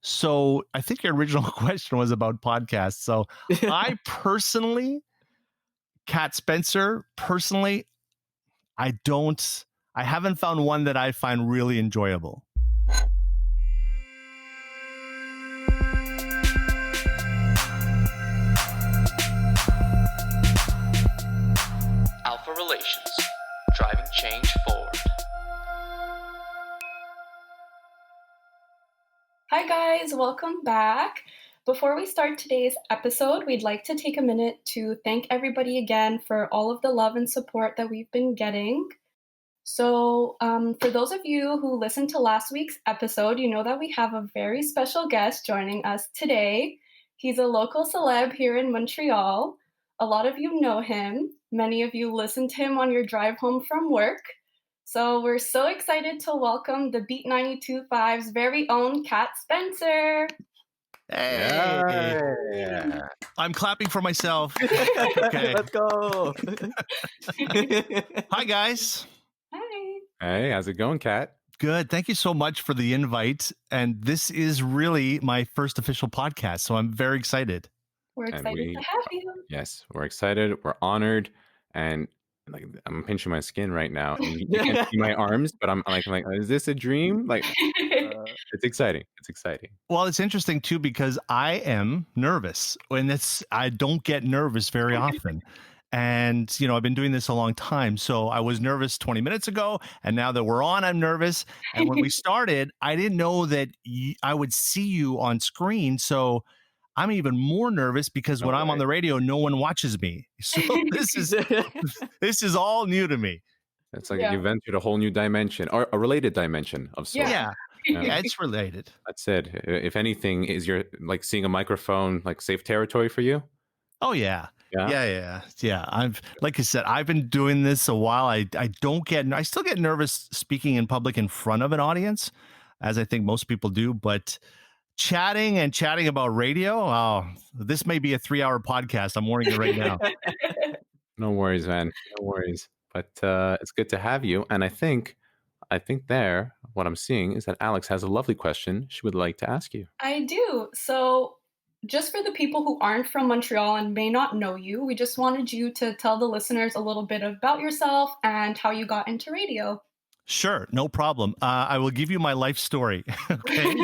So I think your original question was about podcasts. So I personally, Kat Spencer, personally, I haven't found one that I find really enjoyable. ALFA Relations, driving change forward. Hi guys, welcome back. Before we start today's episode, we'd like to take a minute to thank everybody again for all of the love and support that we've been getting. So for those of you who listened to last week's episode, you know that we have a very special guest joining us today. He's a local celeb here in Montreal. A lot of you know him. Many of you listened to him on your drive home from work. So we're so excited to welcome the Beat 92.5's very own Kat Spencer. Hey, Yeah. I'm clapping for myself. Okay. Let's go. Hi, guys. Hi. Hey, how's it going, Kat? Good. Thank you so much for the invite. And this is really my first official podcast, so I'm very excited. We're excited to have you. Yes, we're excited. We're honored. And I'm pinching my skin right now. And you can't see my arms, but I'm like, is this a dream? It's exciting. It's exciting. Well, it's interesting too because I am nervous, and I don't get nervous very often. And I've been doing this a long time, so I was nervous 20 minutes ago, and now that we're on, I'm nervous. And when we started, I didn't know that I would see you on screen, so I'm even more nervous because when I'm on the radio, no one watches me. So this is all new to me. It's like you ventured a whole new dimension, or a related dimension of sorts. Yeah, it's related. That's it. If anything, is your seeing a microphone safe territory for you? Oh yeah. I've, like I said, I've been doing this a while. I still get nervous speaking in public in front of an audience, as I think most people do, but chatting about radio, this may be a 3-hour podcast. I'm warning you right now. No worries, man. No worries. But it's good to have you. And I think there, what I'm seeing is that Alex has a lovely question she would like to ask you. I do. So just for the people who aren't from Montreal and may not know you, we just wanted you to tell the listeners a little bit about yourself and how you got into radio. Sure, no problem. I will give you my life story. Okay.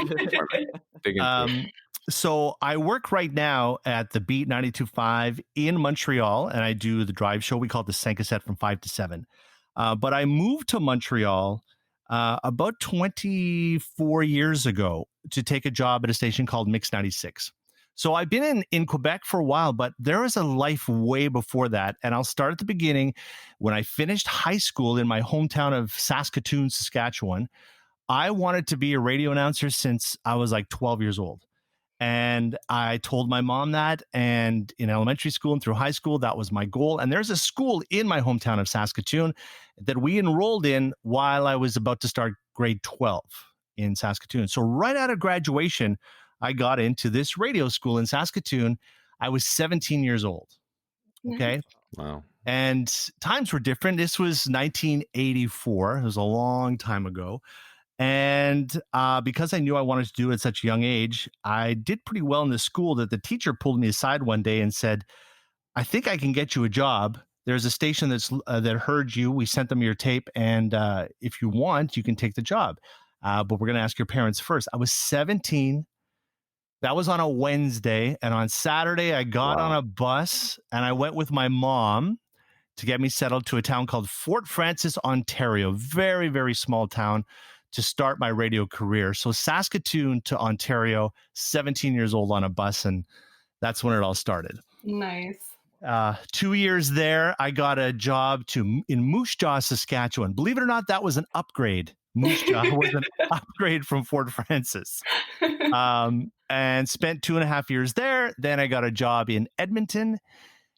So I work right now at the Beat 92.5 in Montreal, and I do the drive show. We call it the 5 cassette from 5 to 7. But I moved to Montreal about 24 years ago to take a job at a station called Mix 96. So I've been in Quebec for a while, but there was a life way before that. And I'll start at the beginning. When I finished high school in my hometown of Saskatoon, Saskatchewan, I wanted to be a radio announcer since I was like 12 years old. And I told my mom that, and in elementary school and through high school, that was my goal. And there's a school in my hometown of Saskatoon that we enrolled in while I was about to start grade 12 in Saskatoon. So right out of graduation, I got into this radio school in Saskatoon. I was 17 years old. Okay. Wow. And times were different. This was 1984. It was a long time ago. And because I knew I wanted to do it at such a young age, I did pretty well in the school that the teacher pulled me aside one day and said, I think I can get you a job. There's a station that heard you. We sent them your tape. And if you want, you can take the job. But we're going to ask your parents first. I was 17. That was on a Wednesday. And on Saturday, I got on a bus and I went with my mom to get me settled to a town called Fort Frances, Ontario. Very, very small town to start my radio career. So Saskatoon to Ontario, 17 years old on a bus. And that's when it all started. Nice. 2 years there, I got a job in Moose Jaw, Saskatchewan. Believe it or not, that was an upgrade. Moose Jaw was an upgrade from Fort Frances. And spent 2.5 years there. Then I got a job in Edmonton,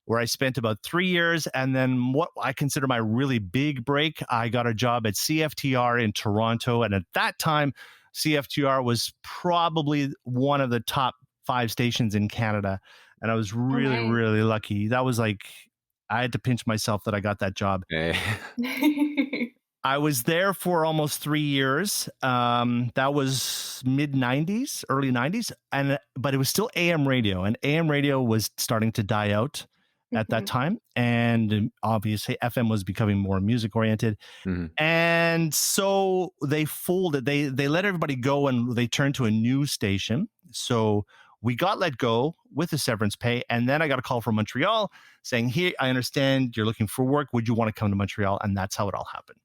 where I spent about 3 years. And then what I consider my really big break, I got a job at CFTR in Toronto. And at that time, CFTR was probably one of the top 5 stations in Canada. And I was really, really lucky. That was I had to pinch myself that I got that job. I was there for almost 3 years. That was mid '90s, early '90s, and but it was still AM radio, and AM radio was starting to die out at that Mhm. time, and obviously FM was becoming more music oriented, Mhm. and so they folded. They let everybody go, and they turned to a new station. So we got let go with a severance pay, and then I got a call from Montreal saying, "Here, I understand you're looking for work. Would you want to come to Montreal?" And that's how it all happened.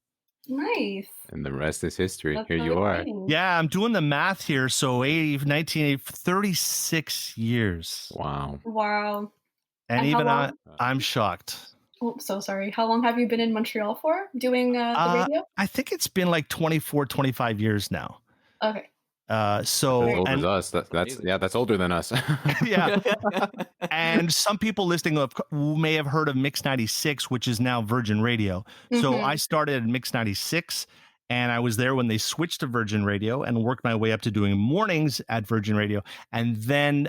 Nice. And the rest is history. That's Here so you are. exciting. Yeah, I'm doing the math here. So 36 years. Wow. Wow. And And how even long I'm shocked. oh, so sorry. How long have you been in Montreal for doing, the Uh, radio? I think it's been like 24, 25 years now. Okay. That's as So, Very old as and us. That's Amazing. yeah, that's older than us. yeah, and some people listening may have heard of Mix 96, which is now Virgin Radio. So I Mhm. started at Mix 96, and I was there when they switched to Virgin Radio and worked my way up to doing mornings at Virgin Radio, and then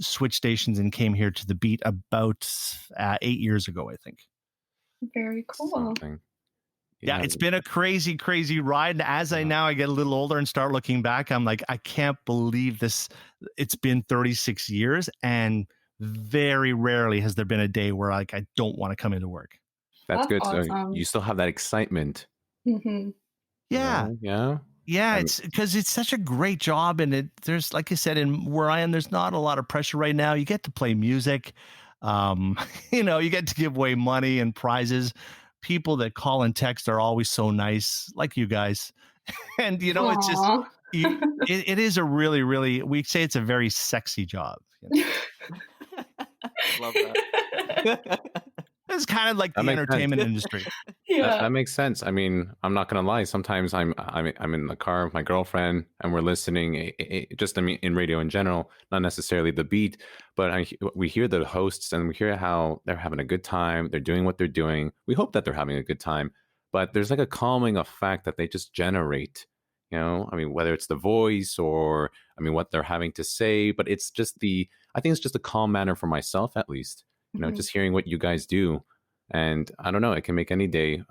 switched stations and came here to the Beat about 8 years ago, I think. Very cool. Something. Yeah, it's been a crazy, crazy ride. And as I Yeah. now I get a little older and start looking back, I'm like, I can't believe this. It's been 36 years, and very rarely has there been a day where like I don't want to come into work. That's That's good. So awesome. you still have that excitement. Mhm. Yeah. Yeah. Yeah, I it's because it's such a great job, and there's like I said, in where I am, there's not a lot of pressure right now. You get to play music, you get to give away money and prizes. People that call and text are always so nice, like you guys, and it's just Aw. you, it is a really, really. We say it's a very sexy job. Love that. It's kind of like That the makes sense. entertainment industry. That, Yeah. that makes sense. I mean, I'm not gonna lie. Sometimes I'm in the car with my girlfriend and we're listening. I mean, in radio in general, not necessarily the beat, but we hear the hosts and we hear how they're having a good time. They're doing what they're doing. We hope that they're having a good time, but there's like a calming effect that they just generate. I mean, whether it's the voice or I mean what they're having to say, but it's just I think it's just a calm manner for myself at least. Mhm. Just hearing what you guys do. And I don't know, it can make any day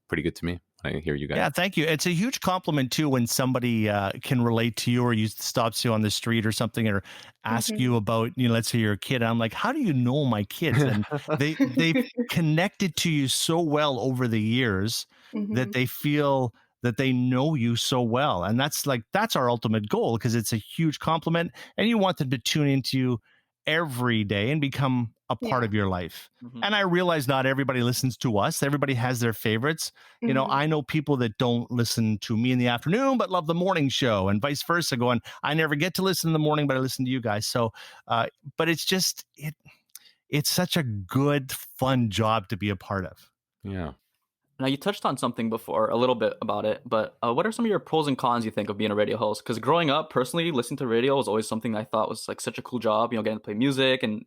pretty good to me. I hear you guys. Yeah, thank you. It's a huge compliment too when somebody can relate to you, or you stops you on the street or something, or ask Mhm. you about, let's say you're a kid. I'm like, how do you know my kids? And they've connected to you so well over the years that Mhm. they feel that they know you so well, and that's our ultimate goal, because it's a huge compliment, and you want them to tune into you every day and become a part Yeah. of your life. Mhm. And I realize not everybody listens to us. Everybody has their favorites. Mhm. I know people that don't listen to me in the afternoon, but love the morning show, and vice versa. Going, I never get to listen in the morning, but I listen to you guys. So, but it's just, it's such a good, fun job to be a part of. Yeah. Now, you touched on something before, a little bit about it, but what are some of your pros and cons you think of being a radio host? Because growing up, personally, listening to radio was always something I thought was like such a cool job, getting to play music. And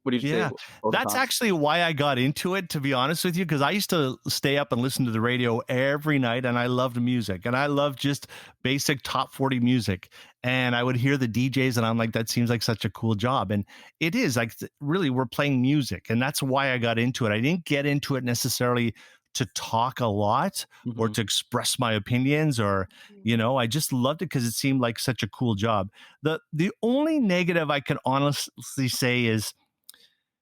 what did you say? Yeah, Pros and that's cons? actually why I got into it, to be honest with you, because I used to stay up and listen to the radio every night, and I loved music, and I loved just basic top 40 music. And I would hear the DJs, and I'm like, that seems like such a cool job. And it is like, really, we're playing music, and that's why I got into it. I didn't get into it necessarily to talk a lot or Mhm. to express my opinions, or I just loved it because it seemed like such a cool job. The only negative I can honestly say is,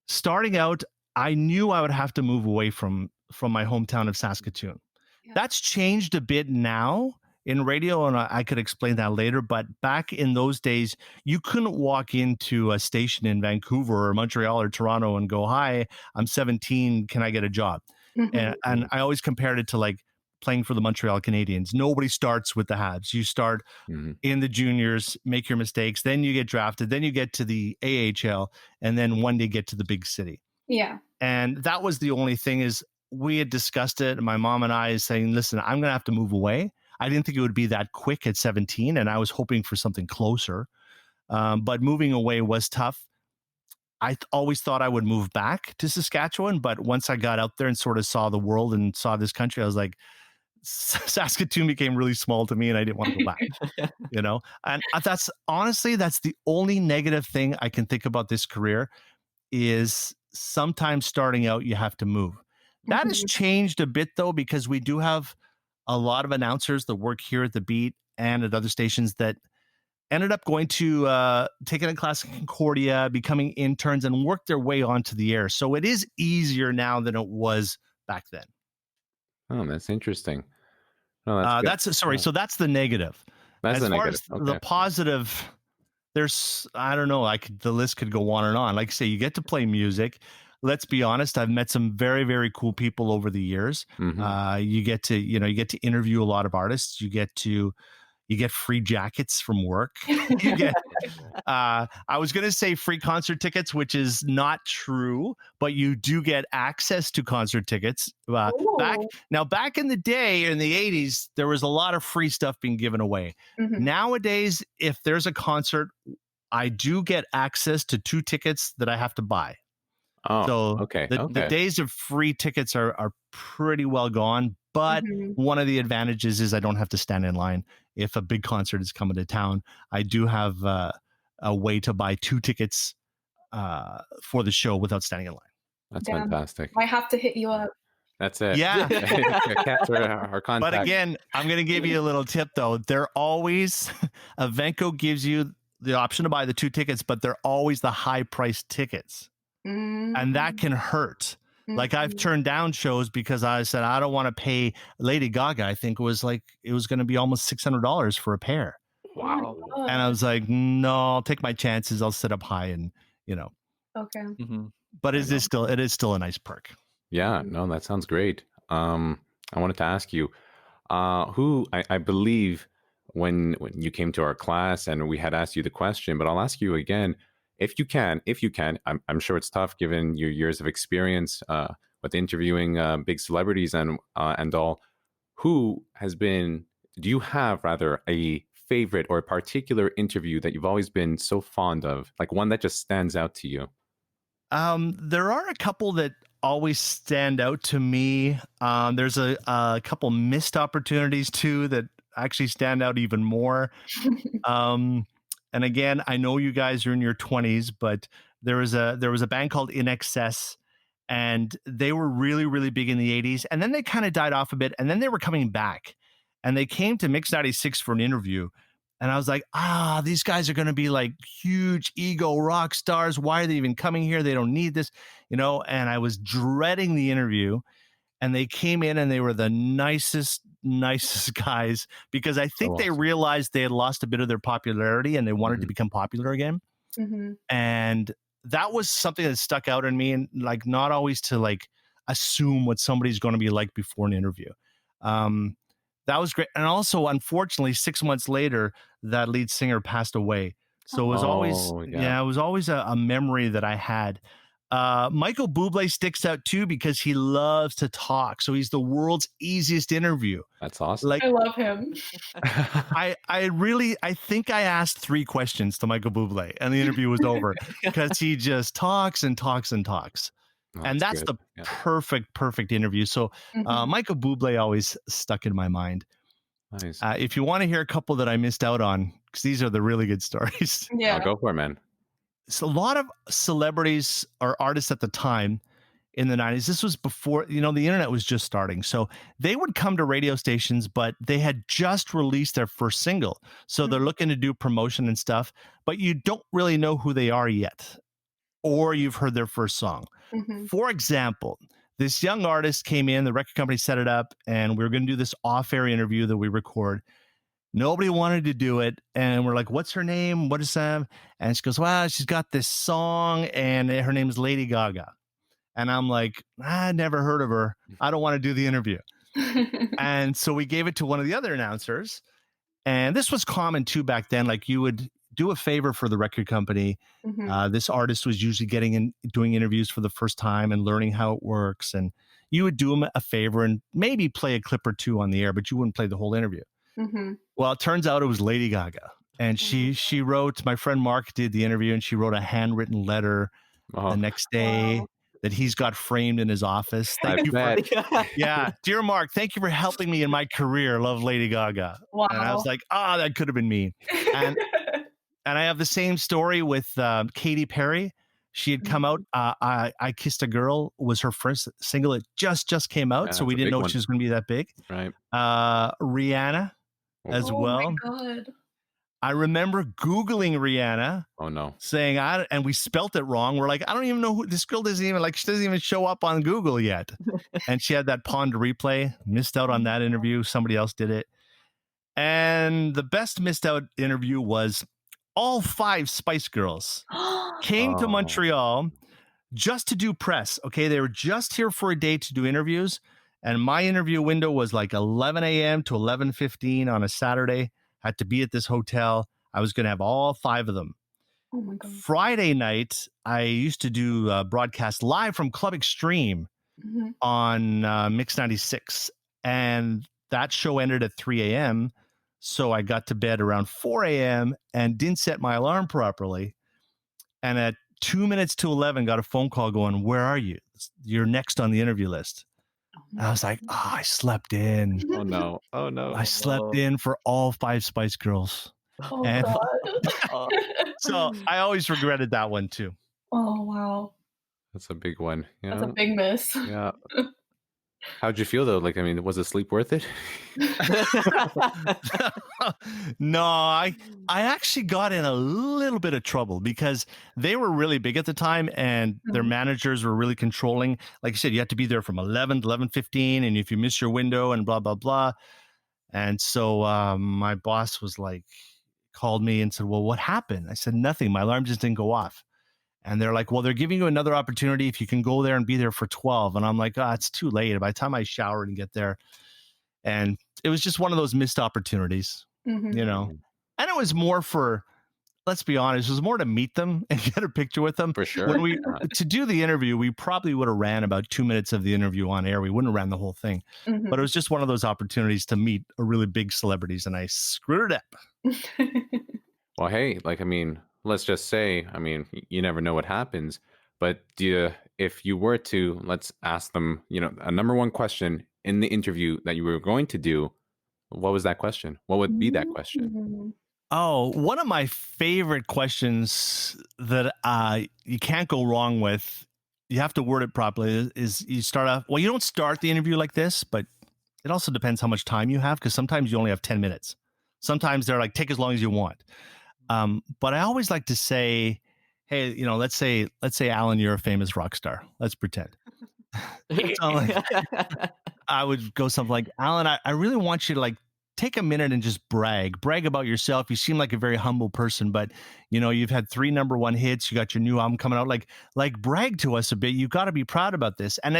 starting out, I knew I would have to move away from my hometown of Saskatoon. Yeah. That's changed a bit now in radio, and I could explain that later. But back in those days, you couldn't walk into a station in Vancouver or Montreal or Toronto and go, "Hi, I'm 17. Can I get a job?" Mhm. And I always compared it to like playing for the Montreal Canadiens. Nobody starts with the Habs. You start Hmm. in the juniors, make your mistakes, then you get drafted, then you get to the AHL, and then one day get to the big city. Yeah. And that was the only thing, is we had discussed it. My mom and I saying, listen, I'm going to have to move away. I didn't think it would be that quick at 17, and I was hoping for something closer. But moving away was tough. I always thought I would move back to Saskatchewan, but once I got out there and sort of saw the world and saw this country, I was like, Saskatoon became really small to me, and I didn't want to go back. And that's the only negative thing I can think about this career, is sometimes starting out you have to move. That has Mhm. changed a bit though, because we do have a lot of announcers that work here at the Beat and at other stations that ended up going to taking a class in Concordia, becoming interns, and worked their way onto the air. So it is easier now than it was back then. Oh, that's interesting. No, that's good. That's sorry. So that's the negative. That's As the far negative. as the positive, there's I don't know. The list could go on and on. Like I say, you get to play music. Let's be honest. I've met some very, very cool people over the years. Mhm. You get to interview a lot of artists. You get free jackets from work. You get I was going to say free concert tickets, which is not true, but you do get access to concert tickets. Back in the day, in the 80s, there was a lot of free stuff being given away. Mhm. Nowadays, if there's a concert, I do get access to 2 tickets that I have to buy. Oh, So okay. the days of free tickets are pretty well gone. But Mhm. one of the advantages is I don't have to stand in line. If a big concert is coming to town, I do have a way to buy 2 tickets for the show without standing in line. That's Damn. fantastic. I have to hit you up. That's it. Yeah. Capture our contact. But again, I'm going to give you a little tip, though. They're always, Evenco gives you the option to buy the 2 tickets, but they're always the high-priced tickets. And that can hurt. Like I've turned down shows because I said, I don't want to pay Lady Gaga. I think it was going to be almost $600 for a pair. Wow. And I was like, no, I'll take my chances. I'll sit up high and, Okay. but it is still a nice perk. Yeah, no, that sounds great. I wanted to ask you, who I believe when you came to our class and we had asked you the question, but I'll ask you again, if you can, I'm sure it's tough given your years of experience with interviewing big celebrities and all. Do you have rather a favorite or a particular interview that you've always been so fond of, like one that just stands out to you? There are a couple that always stand out to me. There's a couple missed opportunities too that actually stand out even more. And again, I know you guys are in your 20s, but there was a band called In Excess, and they were really, really big in the 80s. And then they kind of died off a bit, and then they were coming back. And they came to Mix 96 for an interview. And I was like, these guys are going to be like huge ego rock stars. Why are they even coming here? They don't need this, And I was dreading the interview. And they came in and they were the nicest guys because I think they realized they had lost a bit of their popularity and they wanted to become popular again. And that was something that stuck out in me, and like not always to like assume what somebody's going to be like before an interview. That was great. And also, unfortunately, 6 months later, that lead singer passed away. So it was always a memory that I had. Michael Bublé sticks out too because he loves to talk. So he's the world's easiest interview. That's awesome. I love him. I think I asked 3 questions to Michael Bublé and the interview was over because he just talks and talks and talks. Oh, and that's good. the perfect interview. So Michael Bublé always stuck in my mind. Nice. If you want to hear a couple that I missed out on, because these are the really good stories. Yeah. I'll go for it, man. So a lot of celebrities or artists at the time in the 90s, this was before, the internet was just starting. So they would come to radio stations, but they had just released their first single. So they're looking to do promotion and stuff, but you don't really know who they are yet, or you've heard their first song. For example, this young artist came in, the record company set it up, and we were going to do this off-air interview that we record. Nobody wanted to do it. And we're like, what's her name? What is that? And she goes, well, she's got this song and her name is Lady Gaga. And I'm like, I never heard of her. I don't want to do the interview. And so we gave it to one of the other announcers. And this was common too back then. Like you would do a favor for the record company. This artist was usually doing interviews for the first time and learning how it works. And you would do them a favor and maybe play a clip or 2 on the air, but you wouldn't play the whole interview. Well, it turns out it was Lady Gaga. And she wrote, my friend Mark did the interview, and she wrote a handwritten letter the next day that he's got framed in his office. Thank you for, dear Mark, thank you for helping me in my career. Love Lady Gaga. Wow. And I was like, that could have been me. And I have the same story with Katy Perry. She had come out. I Kissed a Girl was her first single. It just came out, Yeah, so that's we a didn't big know one. she was going to be that big. Right. Rihanna as Oh my well. God. I remember Googling Rihanna, Oh no. saying and we spelt it wrong. We're like, I don't even know who this girl doesn't even she doesn't even show up on Google yet. And she had that Pond replay. Missed out on that interview. Somebody else did it. And the best missed out interview was all 5 Spice Girls came to Oh. Montreal just to do press. Okay, they were just here for a day to do interviews, and my interview window was like 11 a.m. to 11:15 on a Saturday. Had to be at this hotel. I was going to have all 5 of them. Oh my God. Friday night, I used to do broadcast live from Club Extreme Mhm. on Mix 96, and that show ended at 3 a.m. So I got to bed around 4 a.m. and didn't set my alarm properly. And at 2 minutes to 11, got a phone call going, "Where are you? You're next on the interview list." And I was like, "Oh, I slept in. Oh no. Oh no. I slept in for all 5 Spice Girls." Oh And God. so I always regretted that one too. Oh wow. That's a big one. That's a big miss. Yeah. How'd you feel though? Like, I mean, was the sleep worth it? No, I actually got in a little bit of trouble because they were really big at the time and their managers were really controlling. Like I said, you had to be there from 11 to 11:15, and if you miss your window and blah blah blah. And so my boss was like, called me and said, "Well, what happened?" I said, "Nothing. My alarm just didn't go off." And they're like, "Well, they're giving you another opportunity if you can go there and be there for 12." And I'm like, "Oh, it's too late." By the time I showered and get there, and it was just one of those missed opportunities, Mhm. And it was more for, let's be honest, it was more to meet them and get a picture with them. For sure. When we Yeah. to do the interview, we probably would have ran about 2 minutes of the interview on air. We wouldn't have ran the whole thing, Mhm. but it was just one of those opportunities to meet a really big celebrities, and I screwed it up. Well, hey, like, I mean, let's just say, I mean, you never know what happens, but if you were to, let's ask them, a number one question in the interview that you were going to do, what was that question? What would be that question? Mhm. Oh, one of my favorite questions that you can't go wrong with, you have to word it properly, is you start off, well, you don't start the interview like this, but it also depends how much time you have, because sometimes you only have 10 minutes. Sometimes they're like, take as long as you want. But I always like to say, hey, let's say, Alan, you're a famous rock star. Let's pretend. So, like, I would go something like, Alan, I really want you to take a minute and just brag about yourself. You seem like a very humble person, but you've had 3 number 1 hits. You got your new album coming out. Like brag to us a bit. You got to be proud about this. And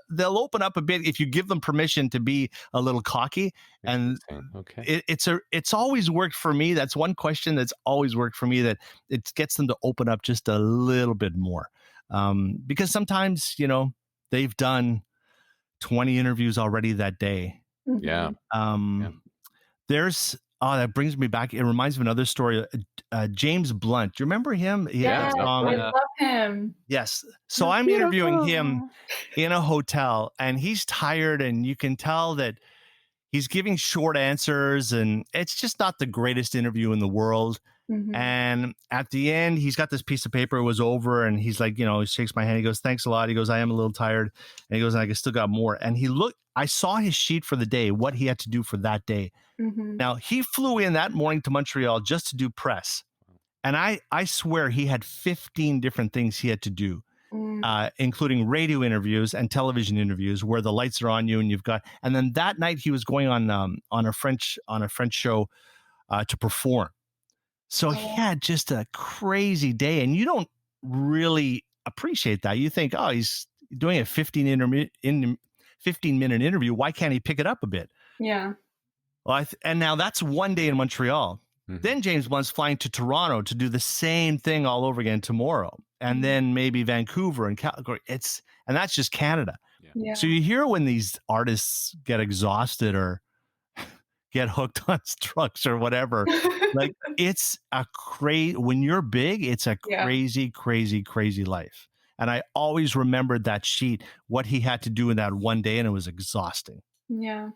they'll open up a bit if you give them permission to be a little cocky. And Okay. it's always worked for me. That's one question that's always worked for me, that it gets them to open up just a little bit more. Because sometimes, they've done 20 interviews already that day. Yeah. That brings me back. It reminds me of another story. James Blunt. Do you remember him? He had Yes, that song. I love him. Yes. So I'm interviewing him in a hotel, and he's tired, and you can tell that he's giving short answers, and it's just not the greatest interview in the world. And at the end, he's got this piece of paper. It was over, and he's like, he shakes my hand. He goes, "Thanks a lot." He goes, "I am a little tired." And he goes, "I still got more." And I saw his sheet for the day, what he had to do for that day. Now, he flew in that morning to Montreal just to do press. And I swear he had 15 different things he had to do, including radio interviews and television interviews where the lights are on you and then that night he was going on a French show to perform. So he had just a crazy day, and you don't really appreciate that. You think, oh, he's doing a 15-minute interview. Why can't he pick it up a bit? Yeah. Well, and now that's one day in Montreal. Then James Blunt's flying to Toronto to do the same thing all over again tomorrow, and then maybe Vancouver and Calgary. And that's just Canada. Yeah. So you hear when these artists get exhausted or get hooked on drugs or whatever. Like, it's when you're big, it's a crazy, crazy, crazy life. And I always remembered that sheet, what he had to do in that one day, and it was exhausting. Yeah.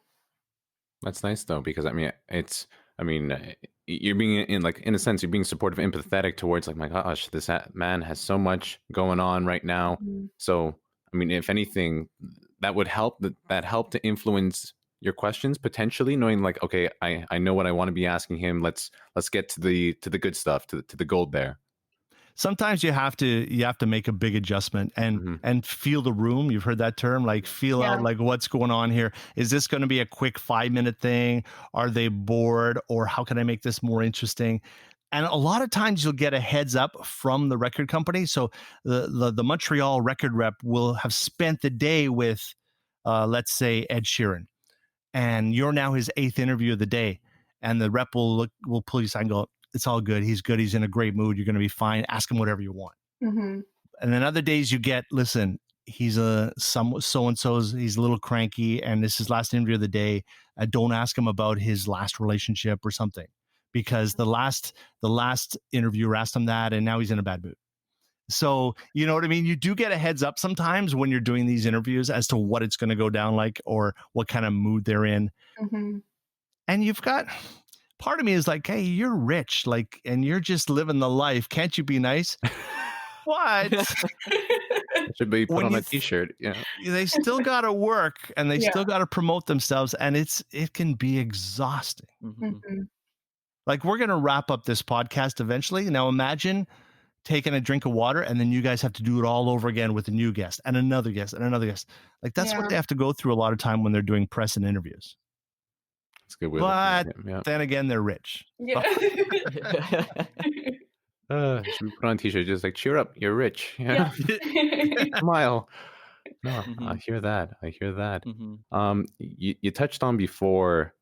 That's nice though, because I mean, I mean, you're being in a sense, you're being supportive, empathetic towards like, my gosh, this man has so much going on right now. Mhm. So, I mean, if anything, that would help. That help to influence your questions potentially, knowing like, okay, I know what I want to be asking him. Let's get to the good stuff, to the gold there. Sometimes you have to make a big adjustment Mhm. and feel the room. You've heard that term, like feel out Yeah. like what's going on here. Is this going to be a quick 5-minute thing? Are they bored, or how can I make this more interesting? And a lot of times you'll get a heads up from the record company. So the Montreal record rep will have spent the day with, let's say, Ed Sheeran, and you're now his 8th interview of the day. And the rep will pull you aside and go, it's all good. He's good. He's in a great mood. You're going to be fine. Ask him whatever you want. Mhm. And then other days you get, listen, he's so-and-so's, he's a little cranky, and this is his last interview of the day. Don't ask him about his last relationship or something, because the last interviewer asked him that, and now he's in a bad mood. So, you know what I mean? You do get a heads up sometimes when you're doing these interviews as to what it's going to go down like, or what kind of mood they're in. Mhm. And you've got, part of me is like, hey, you're rich, like, and you're just living the life. Can't you be nice? What? It should be put When on you a T-shirt. Yeah. They still got to work, and they Yeah. still got to promote themselves, and it can be exhausting. Mhm. Mhm. Like, we're going to wrap up this podcast eventually. Now imagine taking a drink of water, and then you guys have to do it all over again with a new guest and another guest and another guest. Like, that's what Yeah. they have to go through a lot of time when they're doing press and interviews. It's a good way of looking at But it. Yeah. then again, they're rich. Yeah. Should we put on a T-shirt just like, cheer up, you're rich. Yeah. Smile. No, I Mhm. hear that. I hear that. Mhm. You touched on before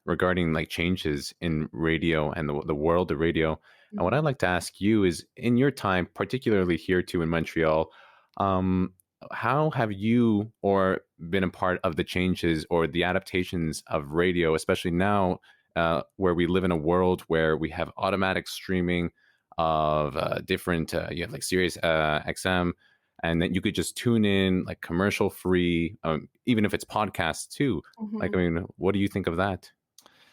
regarding like changes in radio and the world of radio. And what I'd like to ask you is, in your time, particularly here too in Montreal, um, how have you or been a part of the changes or the adaptations of radio, especially now where we live in a world where we have automatic streaming of different, you have like Sirius XM, and then you could just tune in like commercial free, even if it's podcasts too. Like, Mhm. I mean, what do you think of that?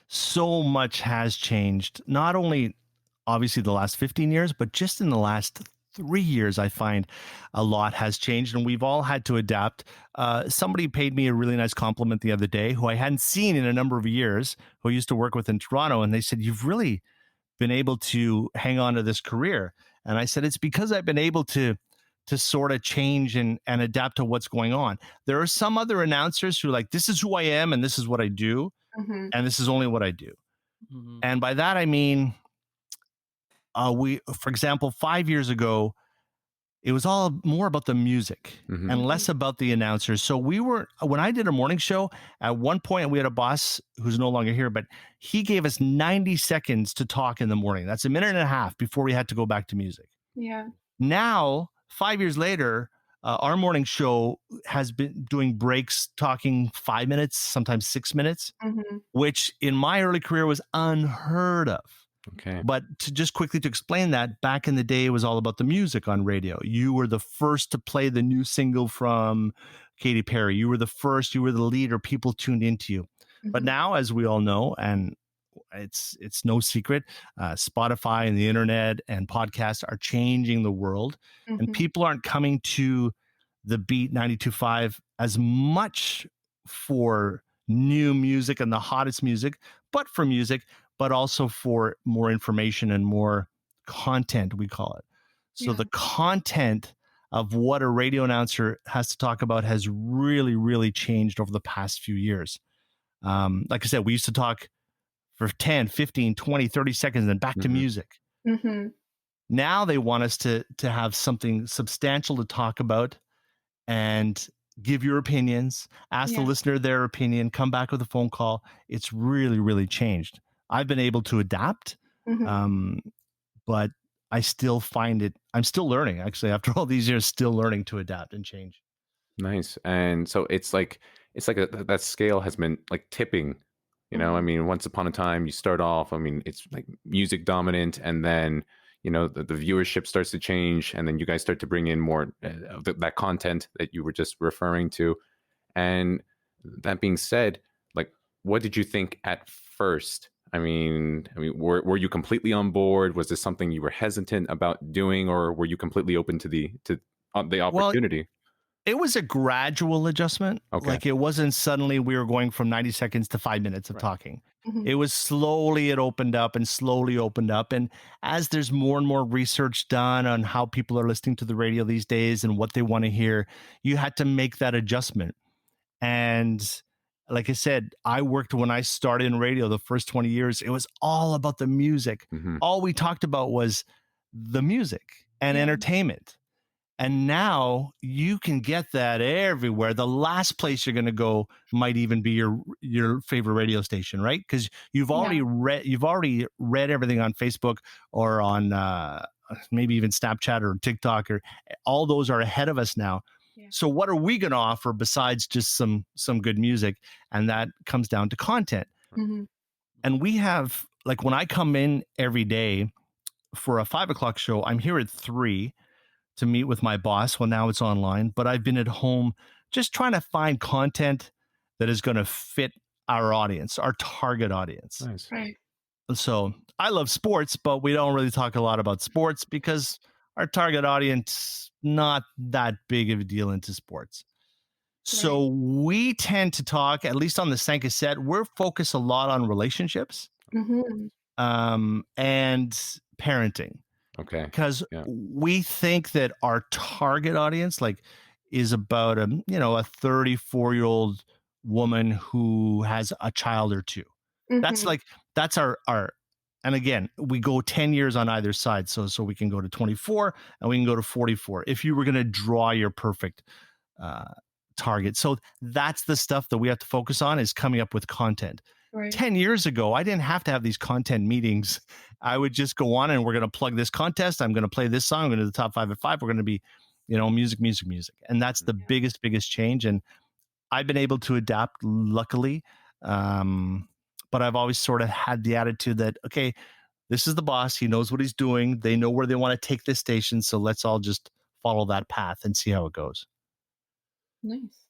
So much has changed, not only obviously the last 15 years, but just in the last 3 years, I find a lot has changed, and we've all had to adapt. Somebody paid me a really nice compliment the other day, who I hadn't seen in a number of years, who I used to work with in Toronto, and they said, you've really been able to hang on to this career. And I said, it's because I've been able to sort of change and adapt to what's going on. There are some other announcers who are like, this is who I am and this is what I do, Mhm. and this is only what I do. Mhm. And by that I mean, for example, 5 years ago, it was all more about the music Mhm. and less about the announcers. So when I did a morning show, at one point we had a boss who's no longer here, but he gave us 90 seconds to talk in the morning. That's a minute and a half before we had to go back to music. Yeah. Now, 5 years later, our morning show has been doing breaks, talking 5 minutes, sometimes 6 minutes, Mhm. which in my early career was unheard of. Okay. But to explain that, back in the day, it was all about the music on radio. You were the first to play the new single from Katy Perry. You were the first, you were the leader, people tuned into you. But Mhm. now, as we all know, and it's no secret, Spotify and the internet and podcasts are changing the world, and Mhm. people aren't coming to the Beat 92.5 as much for new music and the hottest music, but for music, but also for more information and more content, we call it. So Yeah. the content of what a radio announcer has to talk about has really, really changed over the past few years. Like I said, we used to talk for 10, 15, 20, 30 seconds and then back to Mhm. music. Mhm. Now they want us to have something substantial to talk about and give your opinions, ask the Yeah. listener their opinion, come back with a phone call. It's really, really changed. I've been able to adapt, Mhm. but I still find I'm still learning, actually, after all these years, still learning to adapt and change. Nice. And so it's like that scale has been like tipping. I Mhm. mean, once upon a time, you start off. I mean, it's like music dominant, and then the viewership starts to change, and then you guys start to bring in more of that content that you were just referring to. And that being said, like, what did you think at first Were you completely on board? Was this something you were hesitant about doing, or were you completely open to the Well, opportunity? it was a gradual adjustment. Okay. Like it wasn't suddenly we were going from 90 seconds to 5 minutes of Right. talking. Mhm. It was slowly it opened up and slowly opened up. And as there's more and more research done on how people are listening to the radio these days and what they want to hear, you had to make that adjustment. And like I said, I worked when I started in radio the first 20 years, it was all about the music. Mhm. All we talked about was the music and Yeah. entertainment. And now you can get that everywhere. The last place you're going to go might even be your favorite radio station, right? Because you've already read everything on Facebook or on maybe even Snapchat or TikTok, or all those are ahead of us now. Yeah. So what are we going to offer besides just some good music? And that comes down to content. Mhm. And we have, like, when I come in every day for a 5 o'clock show, I'm here at 3 to meet with my boss. Well, now it's online, but I've been at home just trying to find content that is going to fit our audience, our target audience. Nice. Right. So I love sports, but we don't really talk a lot about sports because our target audience not that big of a deal into sports. So we tend to talk, at least on the Sank cassette, we're focused a lot on relationships Mhm. and parenting. Okay. Because Yeah. we think that our target audience, like, is about a 34-year-old woman who has a child or two. That's Mhm. that's our and again, we go 10 years on either side, so we can go to 24 and we can go to 44 if you were going to draw your perfect target. So that's the stuff that we have to focus on, is coming up with content. Right. 10 years ago, I didn't have to have these content meetings. I would just go on and we're going to plug this contest. I'm going to play this song. I'm going to do the top 5 at 5. We're going to be, music. And that's the biggest change. And I've been able to adapt, luckily. But I've always sort of had the attitude that, okay, this is the boss. He knows what he's doing. They know where they want to take this station. So let's all just follow that path and see how it goes. Nice.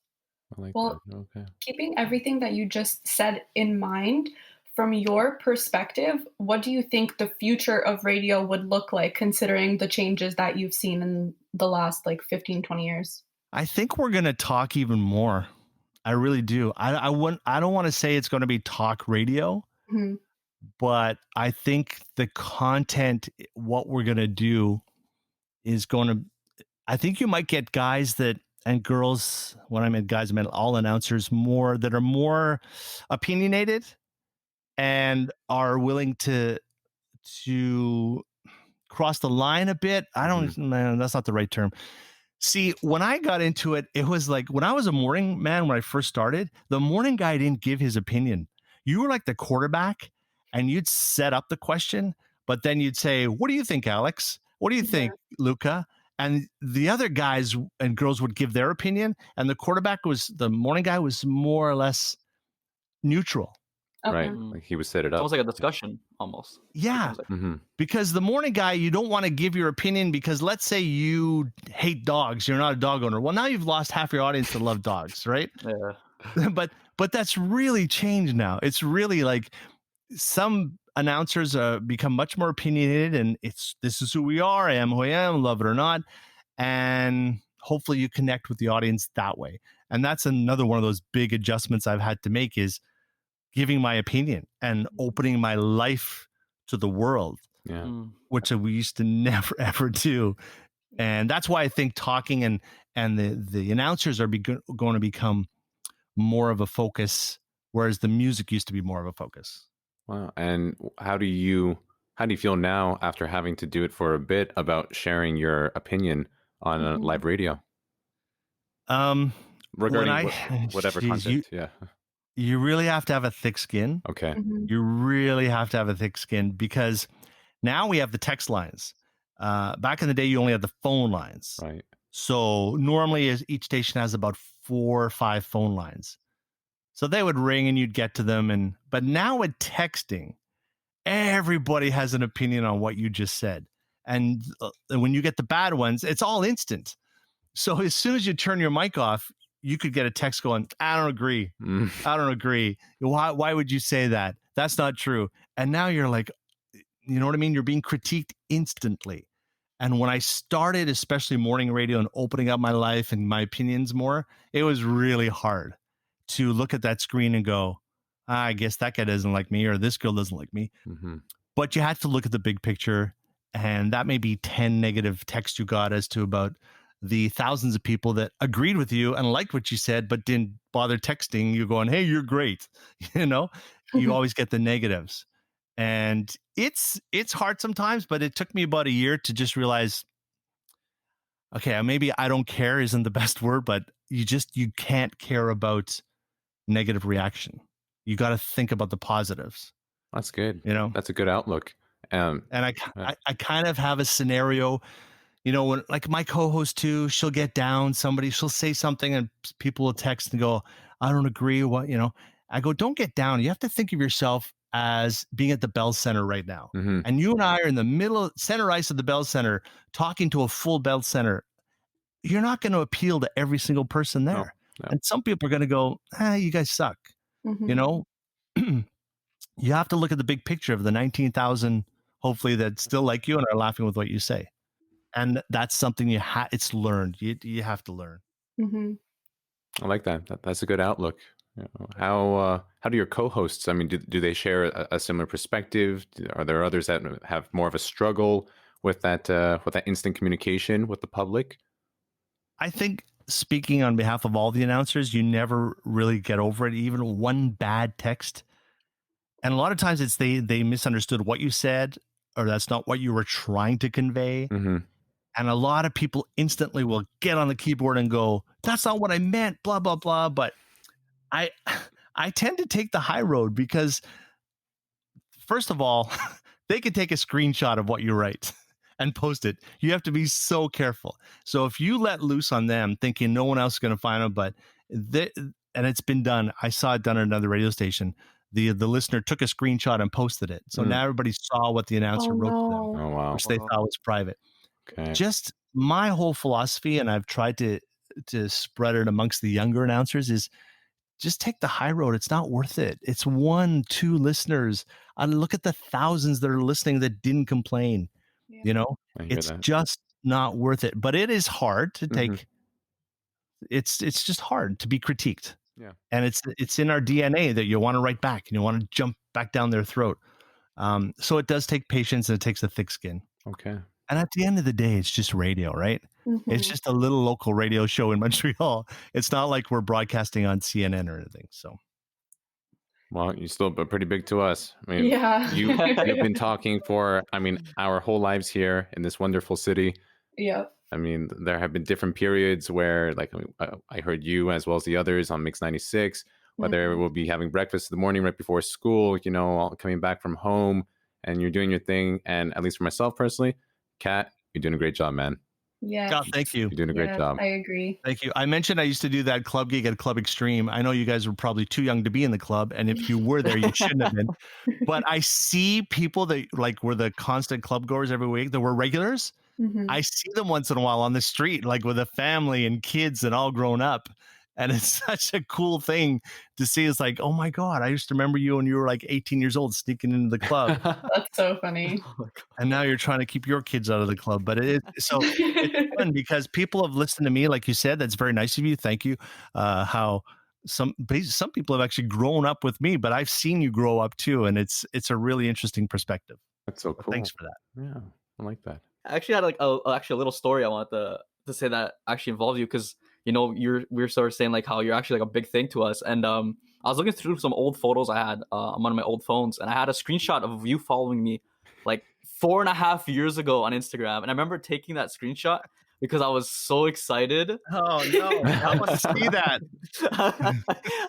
I like Well, that. Okay. keeping everything that you just said in mind, from your perspective, what do you think the future of radio would look like, considering the changes that you've seen in the last 15, 20 years? I think we're going to talk even more. I really do. I don't want to say it's going to be talk radio, Mhm. but I think the content, what we're going to do is going to, I think you might get guys and girls, when I meant guys, I meant all announcers, that are more opinionated and are willing to cross the line a bit. Man, that's not the right term. See, when I got into it, it was like when I was a morning man, when I first started, the morning guy didn't give his opinion. You were like the quarterback and you'd set up the question, but then you'd say, "What do you think, Alex? What do you think, Luca?" And the other guys and girls would give their opinion. And the morning guy was more or less neutral. Okay. Right. Like he would set it It's up. almost like a discussion, almost. Yeah. It's like, Mhm. Because the morning guy, you don't want to give your opinion because let's say you hate dogs, you're not a dog owner. Well, now you've lost half your audience that love dogs, right? yeah. But that's really changed now. It's really like some announcers become much more opinionated, and this is who we are. I am who I am, love it or not, and hopefully you connect with the audience that way. And that's another one of those big adjustments I've had to make, is giving my opinion and opening my life to the world, Yeah. which we used to never ever do. And that's why I think talking and the announcers are going to become more of a focus, whereas the music used to be more of a focus. Wow. And how do you feel now after having to do it for a bit about sharing your opinion on a live radio? Regarding whatever content. You really have to have a thick skin. Okay. Mhm. You really have to have a thick skin, because now we have the text lines. Back in the day, you only had the phone lines. Right. So normally each station has about 4 or 5 phone lines. So they would ring and you'd get to them. But now with texting, everybody has an opinion on what you just said. And when you get the bad ones, it's all instant. So as soon as you turn your mic off, you could get a text going, "I don't agree. I don't agree. Why would you say that? That's not true. And now you're like, you know what I mean? You're being critiqued instantly. And when I started, especially morning radio and opening up my life and my opinions more, it was really hard to look at that screen and go, I guess that guy doesn't like me or this girl doesn't like me. Hmm. But you have to look at the big picture. And that may be 10 negative texts you got as to about the thousands of people that agreed with you and liked what you said, but didn't bother texting you going, hey, you're great. You know, you always get the negatives. And it's hard sometimes, but it took me about a year to just realize, okay, maybe I don't care isn't the best word, but you can't care about negative reaction. You got to think about the positives, That's good. you know? That's a good outlook. And I kind of have a scenario, you know, when like my co-host too, she'll get down, she'll say something and people will text and go, I don't agree. What, you know, I go, don't get down. You have to think of yourself as being at the Bell Center right now. Hmm. And you and I are in the middle center ice of the Bell Center talking to a full Bell Center. You're not going to appeal to every single person No, there. no. And some people are going to go, you guys suck. Mhm. You know, you have to look at the big picture of the 19,000, hopefully, that still like you and are laughing with what you say. And that's something it's learned. You have to learn. Mhm. I like that. That's a good outlook. You know, how do your co-hosts? I mean, do they share a similar perspective? Are there others that have more of a struggle with that instant communication with the public? I think speaking on behalf of all the announcers, you never really get over it. Even one bad text. And a lot of times it's they misunderstood what you said, or that's not what you were trying to convey. Hmm. And a lot of people instantly will get on the keyboard and go, that's not what I meant, blah, blah, blah. But I tend to take the high road because, first of all, they can take a screenshot of what you write and post it. You have to be so careful. So if you let loose on them thinking no one else is going to find them, and it's been done. I saw it done at another radio station. The listener took a screenshot and posted it. So now everybody saw what the announcer Oh wrote to them, no. Oh wow. which they thought was private. Okay. Just my whole philosophy, and I've tried to spread it amongst the younger announcers, is just take the high road. It's not worth it. It's 1-2 listeners. Look at the thousands that are listening that didn't complain. Yeah. You know, I hear it's that. just not worth it. But it is hard to take. Mhm. It's just hard to be critiqued. Yeah. And it's in our DNA that you want to write back and you want to jump back down their throat. So it does take patience and it takes a thick skin. Okay. And at the end of the day, it's just radio, right? It's Mhm. just a little local radio show in Montreal. It's not like we're broadcasting on CNN or anything. So Well, you're still pretty big to us. I mean, Yeah. you've been talking for, I mean, our whole lives here in this wonderful city. Yep. I mean, there have been different periods where, like, I heard you as well as the others on Mix 96, whether Mhm. we'll be having breakfast in the morning right before school, you know, all coming back from home, and you're doing your thing. And at least for myself personally, Kat, you're doing a great job, man. Yes. God, thank you. You're doing a great Yes, job. I agree. Thank you. I mentioned I used to do that club gig at Club Extreme. I know you guys were probably too young to be in the club. And if you were there, you shouldn't have been. But I see people that like were the constant club goers every week that were regulars. Mhm. I see them once in a while on the street, like with a family and kids and all grown up. And it's such a cool thing to see. It's like, oh my God, I used to remember you when you were like 18 years old sneaking into the club. That's so funny. And now you're trying to keep your kids out of the club. But it's fun because people have listened to me, like you said. That's very nice of you. Thank you. How some people have actually grown up with me, but I've seen you grow up too. And it's a really interesting perspective. That's so So cool. thanks for that. Yeah, I like that. I actually had like actually a little story I wanted to say that actually involves you because you know we were sort of saying like how you're actually like a big thing to us, and I was looking through some old photos I had on one of my old phones, and I had a screenshot of you following me like 4.5 years ago on Instagram, and I remember taking that screenshot because I was so excited. Oh no, I want to see that.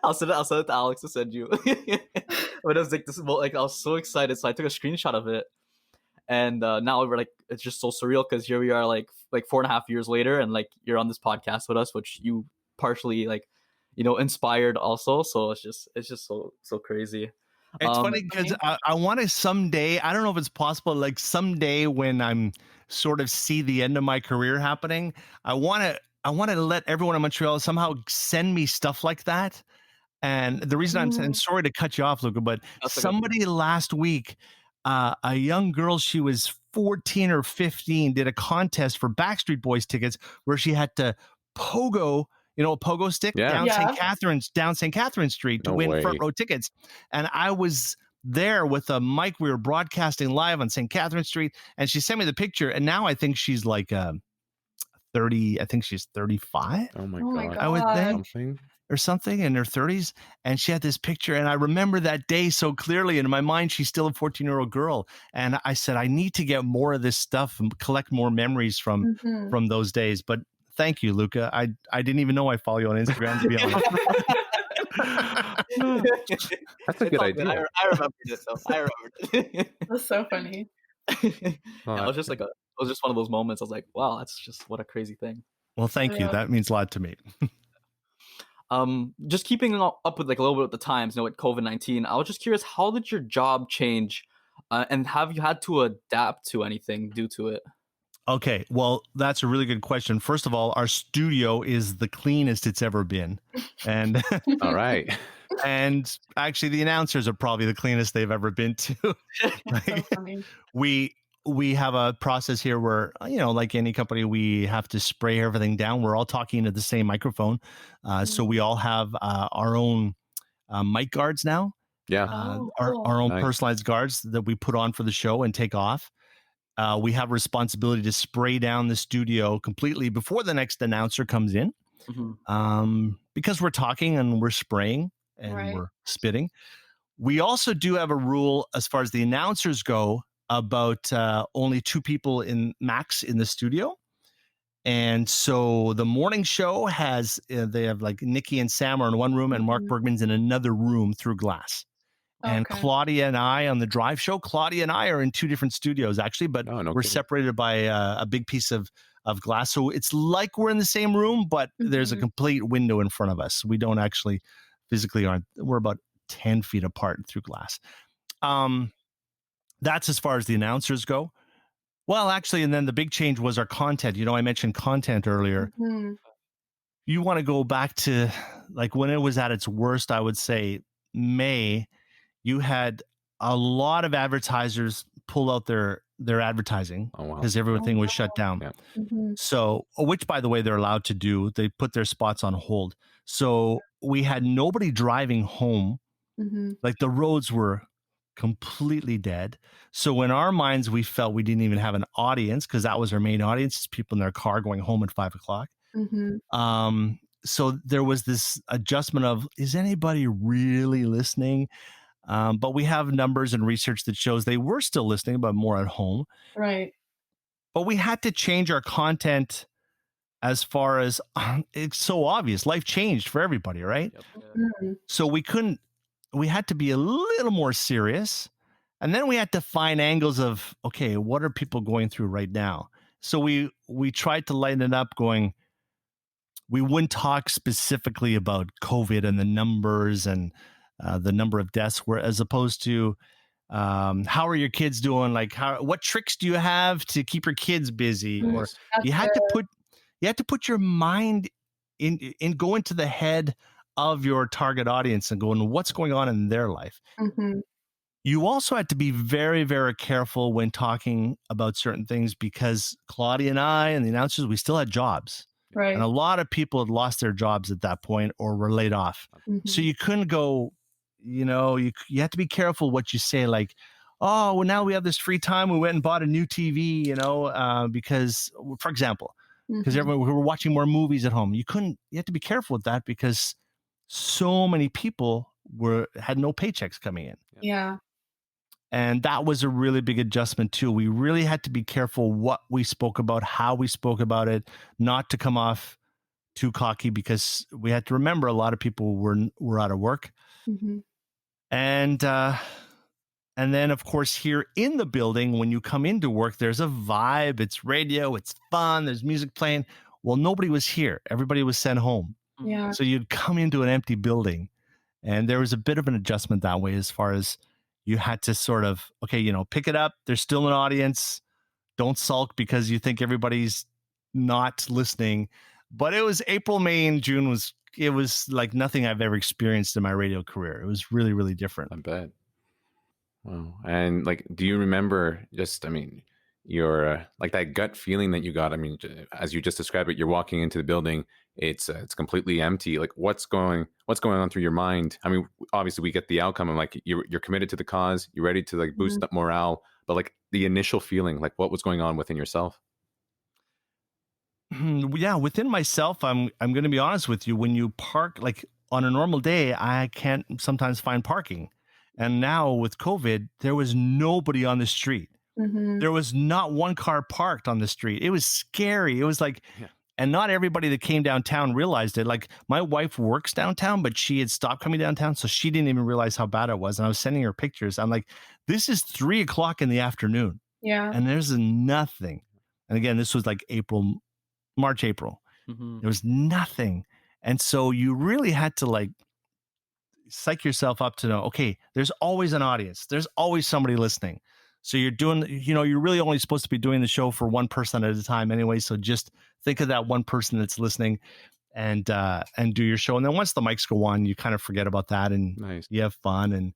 I'll send it to Alex to send you. But it was like this, like I was so excited, so I took a screenshot of it. And now we're like, it's just so surreal because here we are, like 4.5 years later, and like you're on this podcast with us, which you partially like, you know, inspired also. So it's just so crazy. It's funny because I want to someday, I don't know if it's possible, like someday when I'm sort of see the end of my career happening, I want to let everyone in Montreal somehow send me stuff like that. And the reason I'm saying, sorry to cut you off, Luca, but That's okay. somebody last week, a young girl, she was 14 or 15, did a contest for Backstreet Boys tickets where she had to pogo, a pogo stick Yeah. down Yeah. St. Catharines Street to No win front way. row tickets. And I was there with a mic. We were broadcasting live on St. Catharines Street, and she sent me the picture. And now I think she's like 30. I think she's 35. Oh my Oh my god. I would think, Something. or something, in her 30s. And she had this picture, and I remember that day so clearly. And in my mind, she's still a 14-year-old girl. And I said, I need to get more of this stuff and collect more memories from those days. But thank you, Luca. I didn't even know I follow you on Instagram, to be honest. That's a It's good all good. idea. I remembered it though. I remembered it. That's so funny. Yeah, Oh, it was just like it was just one of those moments. I was like, wow, that's just what a crazy thing. Well, thank you. Yeah. That means a lot to me. Just keeping up with like a little bit with the times, with COVID-19. I was just curious, how did your job change, and have you had to adapt to anything due to it? Okay, well, that's a really good question. First of all, our studio is the cleanest it's ever been. And all right. and actually the announcers are probably the cleanest they've ever been too. That's so funny. We have a process here where, like any company, we have to spray everything down. We're all talking into the same microphone. So we all have our own mic guards now, Yeah. Cool. our own Nice. personalized guards that we put on for the show and take off. We have a responsibility to spray down the studio completely before the next announcer comes in, because we're talking and we're spraying and Right. we're spitting. We also do have a rule as far as the announcers go about only 2 people in max in the studio. And so the morning show has, they have like Nikki and Sam are in one room and Mark Bergman's in another room through glass. And Okay. Claudia and I on the drive show, Claudia and I are in 2 different studios actually, but Oh, no we're kidding. separated by a big piece of glass. So it's like we're in the same room, but there's a complete window in front of us. We don't actually physically we're about 10 feet apart through glass. That's as far as the announcers go. Well, actually, and then the big change was our content. I mentioned content earlier. You want to go back to like when it was at its worst, I would say May. You had a lot of advertisers pull out their advertising because everything was shut down. Yeah. So, which by the way, they're allowed to do. They put their spots on hold. So we had nobody driving home. Like the roads were completely dead. So in our minds, we felt we didn't even have an audience because that was our main audience. It's people in their car going home at 5 o'clock. So there was this adjustment of, is anybody really listening? But we have numbers and research that shows they were still listening, but more at home. Right. But we had to change our content as far as it's so obvious. Life changed for everybody, right? Yep. So we had to be a little more serious. And then we had to find angles of, okay, what are people going through right now? So we tried to lighten it up going, we wouldn't talk specifically about COVID and the numbers and the number of deaths, where as opposed to how are your kids doing? Like what tricks do you have to keep your kids busy? Or you had to put your mind in go into the head of your target audience and going, what's going on in their life? You also had to be very, very careful when talking about certain things because Claudia and I and the announcers, we still had jobs. Right. And a lot of people had lost their jobs at that point or were laid off. So you couldn't go, you had to be careful what you say, like, oh, well, now we have this free time. We went and bought a new TV, because, for example, because we were watching more movies at home. You had to be careful with that because so many people had no paychecks coming in. Yeah. And that was a really big adjustment too. We really had to be careful what we spoke about, how we spoke about it, not to come off too cocky because we had to remember a lot of people were out of work. And then of course here in the building, when you come into work, there's a vibe, it's radio, it's fun, there's music playing. Well, nobody was here. Everybody was sent home. Yeah. So you'd come into an empty building and there was a bit of an adjustment that way as far as you had to sort of, okay, pick it up. There's still an audience. Don't sulk because you think everybody's not listening. But it was April, May, and June was it was like nothing I've ever experienced in my radio career. It was really, really different. I bet. Wow. And like, do you remember just, I mean, your like that gut feeling that you got? I mean, as you just described it, you're walking into the building, it's completely empty. Like, what's going on through your mind? I mean, obviously we get the outcome. I'm like, you're committed to the cause. You're ready to like boost Mhm. up morale. But like the initial feeling, like what was going on within yourself? Yeah, within myself, I'm going to be honest with you. When you park, like on a normal day, I can't sometimes find parking, and now with COVID, there was nobody on the street. Mhm. There was not one car parked on the street. It was scary. It was like, Yeah. and not everybody that came downtown realized it. Like my wife works downtown, but she had stopped coming downtown, so she didn't even realize how bad it was. And I was sending her pictures. I'm like, this is 3 o'clock in the afternoon, Yeah. and there's nothing. And again, this was like March, April. Hmm. There was nothing. And so you really had to like psych yourself up to know, okay, there's always an audience. There's always somebody listening. So you're doing, you're really only supposed to be doing the show for one person at a time anyway. So just think of that one person that's listening and do your show. And then once the mics go on, you kind of forget about that and Nice. you have fun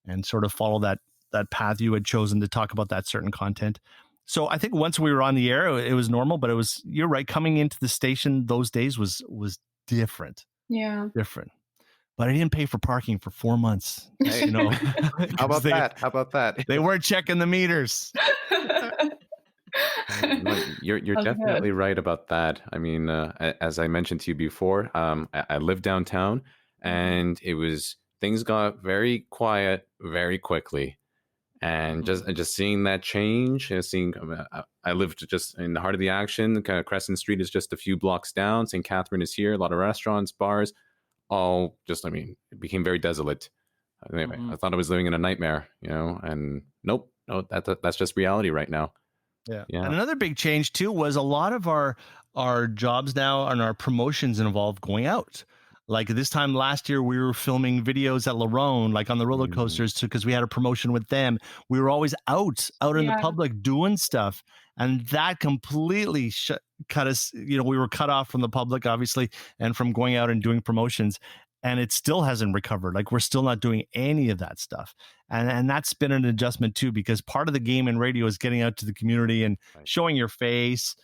and sort of follow that path you had chosen to talk about that certain content. So I think once we were on the air, it was normal, but you're right. Coming into the station those days was different. Yeah. But I didn't pay for parking for 4 months. Hey, how about they, that? How about that? They weren't checking the meters. No, you're That's good. definitely right about that. I mean, as I mentioned to you before, I live downtown, and things got very quiet very quickly, and just seeing that change, seeing I lived just in the heart of the action. Kind of Crescent Street is just a few blocks down. St. Catherine is here. A lot of restaurants, bars, all just. I mean, it became very desolate. Anyway, I thought I was living in a nightmare, and nope, no, that's just reality right now. Yeah. Yeah. And another big change too was a lot of our jobs now and our promotions involve going out. Like this time last year, we were filming videos at Larone, like on the roller coasters, because we had a promotion with them. We were always out in the public doing stuff, and that completely cut us. We were cut off from the public, obviously, and from going out and doing promotions. And it still hasn't recovered. Like we're still not doing any of that stuff. And that's been an adjustment too, because part of the game in radio is getting out to the community and showing your face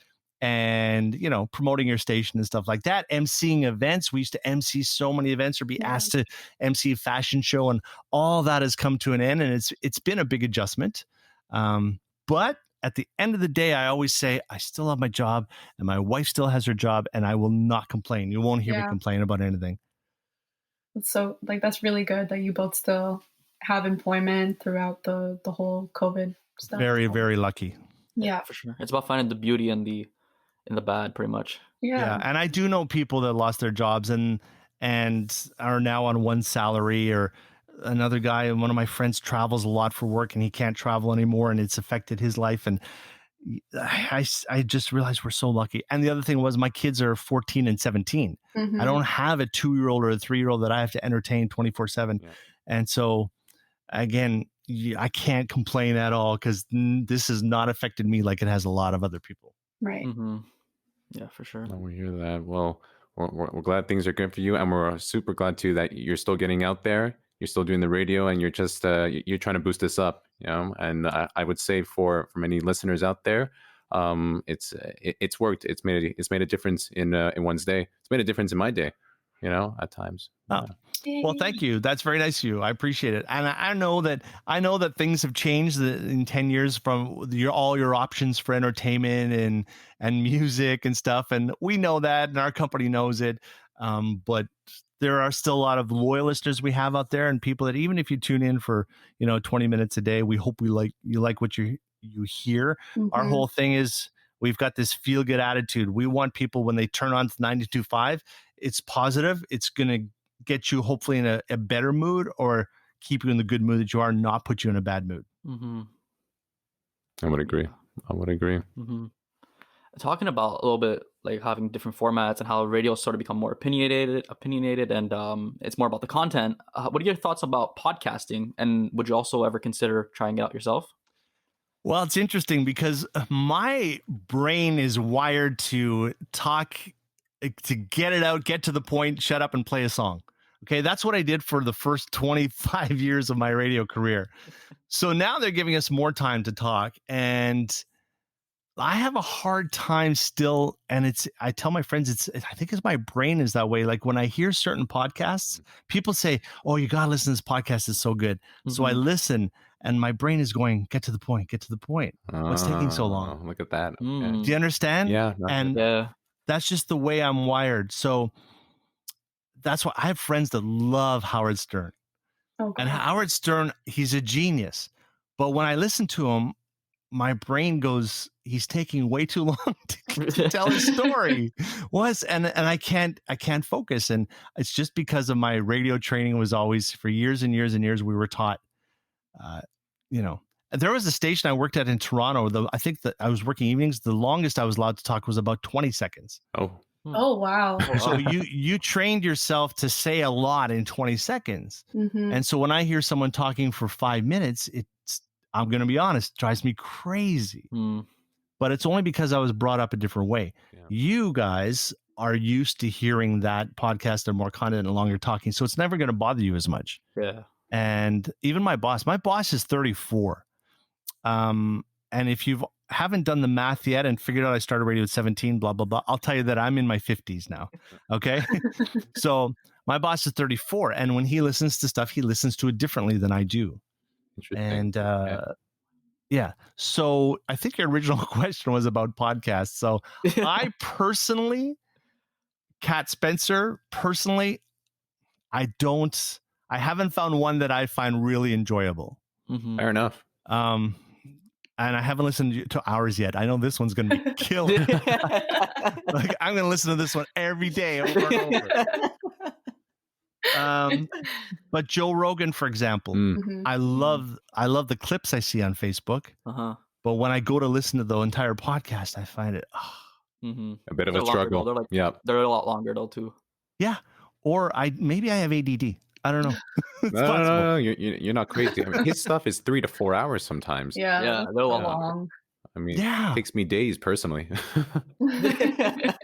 and, promoting your station and stuff like that. MCing events. We used to MC so many events or be asked to MC a fashion show, and all that has come to an end. And it's been a big adjustment. But at the end of the day, I always say I still have my job and my wife still has her job, and I will not complain. You won't hear me complain about anything. So that's really good that you both still have employment throughout the whole COVID stuff. Very, very lucky. Yeah, for sure. It's about finding the beauty in the bad, pretty much. Yeah. And I do know people that lost their jobs and are now on one salary, or another guy, one of my friends travels a lot for work and he can't travel anymore, and it's affected his life. And I just realized we're so lucky. And the other thing was my kids are 14 and 17. Mhm. I don't have a 2-year-old or a 3-year-old that I have to entertain 24/7. Yeah. And so again, I can't complain at all, because this has not affected me like it has a lot of other people. Right. Yeah, for sure. Oh, we hear that. Well, we're glad things are good for you, and we're super glad too that you're still getting out there. You're still doing the radio, and you're just you're trying to boost this up, And I would say for many listeners out there, it's worked. It's made a difference in one's day. It's made a difference in my day, at times. Oh. Well, thank you. That's very nice of you. I appreciate it. And I know that things have changed in 10 years from all your options for entertainment and music and stuff. And we know that, and our company knows it. But there are still a lot of loyal listeners we have out there, and people that even if you tune in for 20 minutes a day, we hope you like what you hear. Our whole thing is we've got this feel good attitude. We want people, when they turn on to 92.5, it's positive. It's going to get you hopefully in a better mood, or keep you in the good mood that you are, not put you in a bad mood. I would agree. Talking about a little bit like having different formats and how radio sort of become more opinionated, and it's more about the content. What are your thoughts about podcasting, and would you also ever consider trying it out yourself? Well, it's interesting because my brain is wired to talk to get it out, get to the point, shut up and play a song. Okay, that's what I did for the first 25 years of my radio career. So now they're giving us more time to talk, and I have a hard time still. And I tell my friends, I think it's my brain is that way. Like when I hear certain podcasts, people say, "Oh, you gotta listen to this podcast; it's so good." So I listen, and my brain is going, "Get to the point, get to the point. What's taking so long?" Look at that. Do you understand? Yeah. And that's just the way I'm wired. So that's why I have friends that love Howard Stern. Okay. And Howard Stern, he's a genius. But when I listen to him, my brain goes, he's taking way too long to tell his story. And I can't focus. And it's just because of my radio training was always for years and years and years, we were taught, there was a station I worked at in Toronto. I think that I was working evenings. The longest I was allowed to talk was about 20 seconds. Oh, wow. So you trained yourself to say a lot in 20 seconds. And so when I hear someone talking for 5 minutes, I'm going to be honest, drives me crazy. But it's only because I was brought up a different way. Yeah. You guys are used to hearing that podcast and more content and longer talking. So it's never going to bother you as much. Yeah. And even my boss is 34. And if you haven't done the math yet and figured out I started radio at 17, blah, blah, blah, I'll tell you that I'm in my 50s now. Okay. So my boss is 34. And when he listens to stuff, he listens to it differently than I do. And yeah. So I think your original question was about podcasts. So I personally, Kat Spencer, personally, I haven't found one that I find really enjoyable. Fair enough. And I haven't listened to ours yet. I know this one's going to be killer. Like I'm going to listen to this one every day over and over. But Joe Rogan, for example, I love the clips I see on Facebook. But when I go to listen to the entire podcast, I find it a bit of a struggle. They're a lot longer though too. Yeah. Or maybe I have ADD. I don't know. No, you're not crazy. I mean, his stuff is 3 to 4 hours sometimes. Yeah, they're a lot long. I mean, it takes me days personally.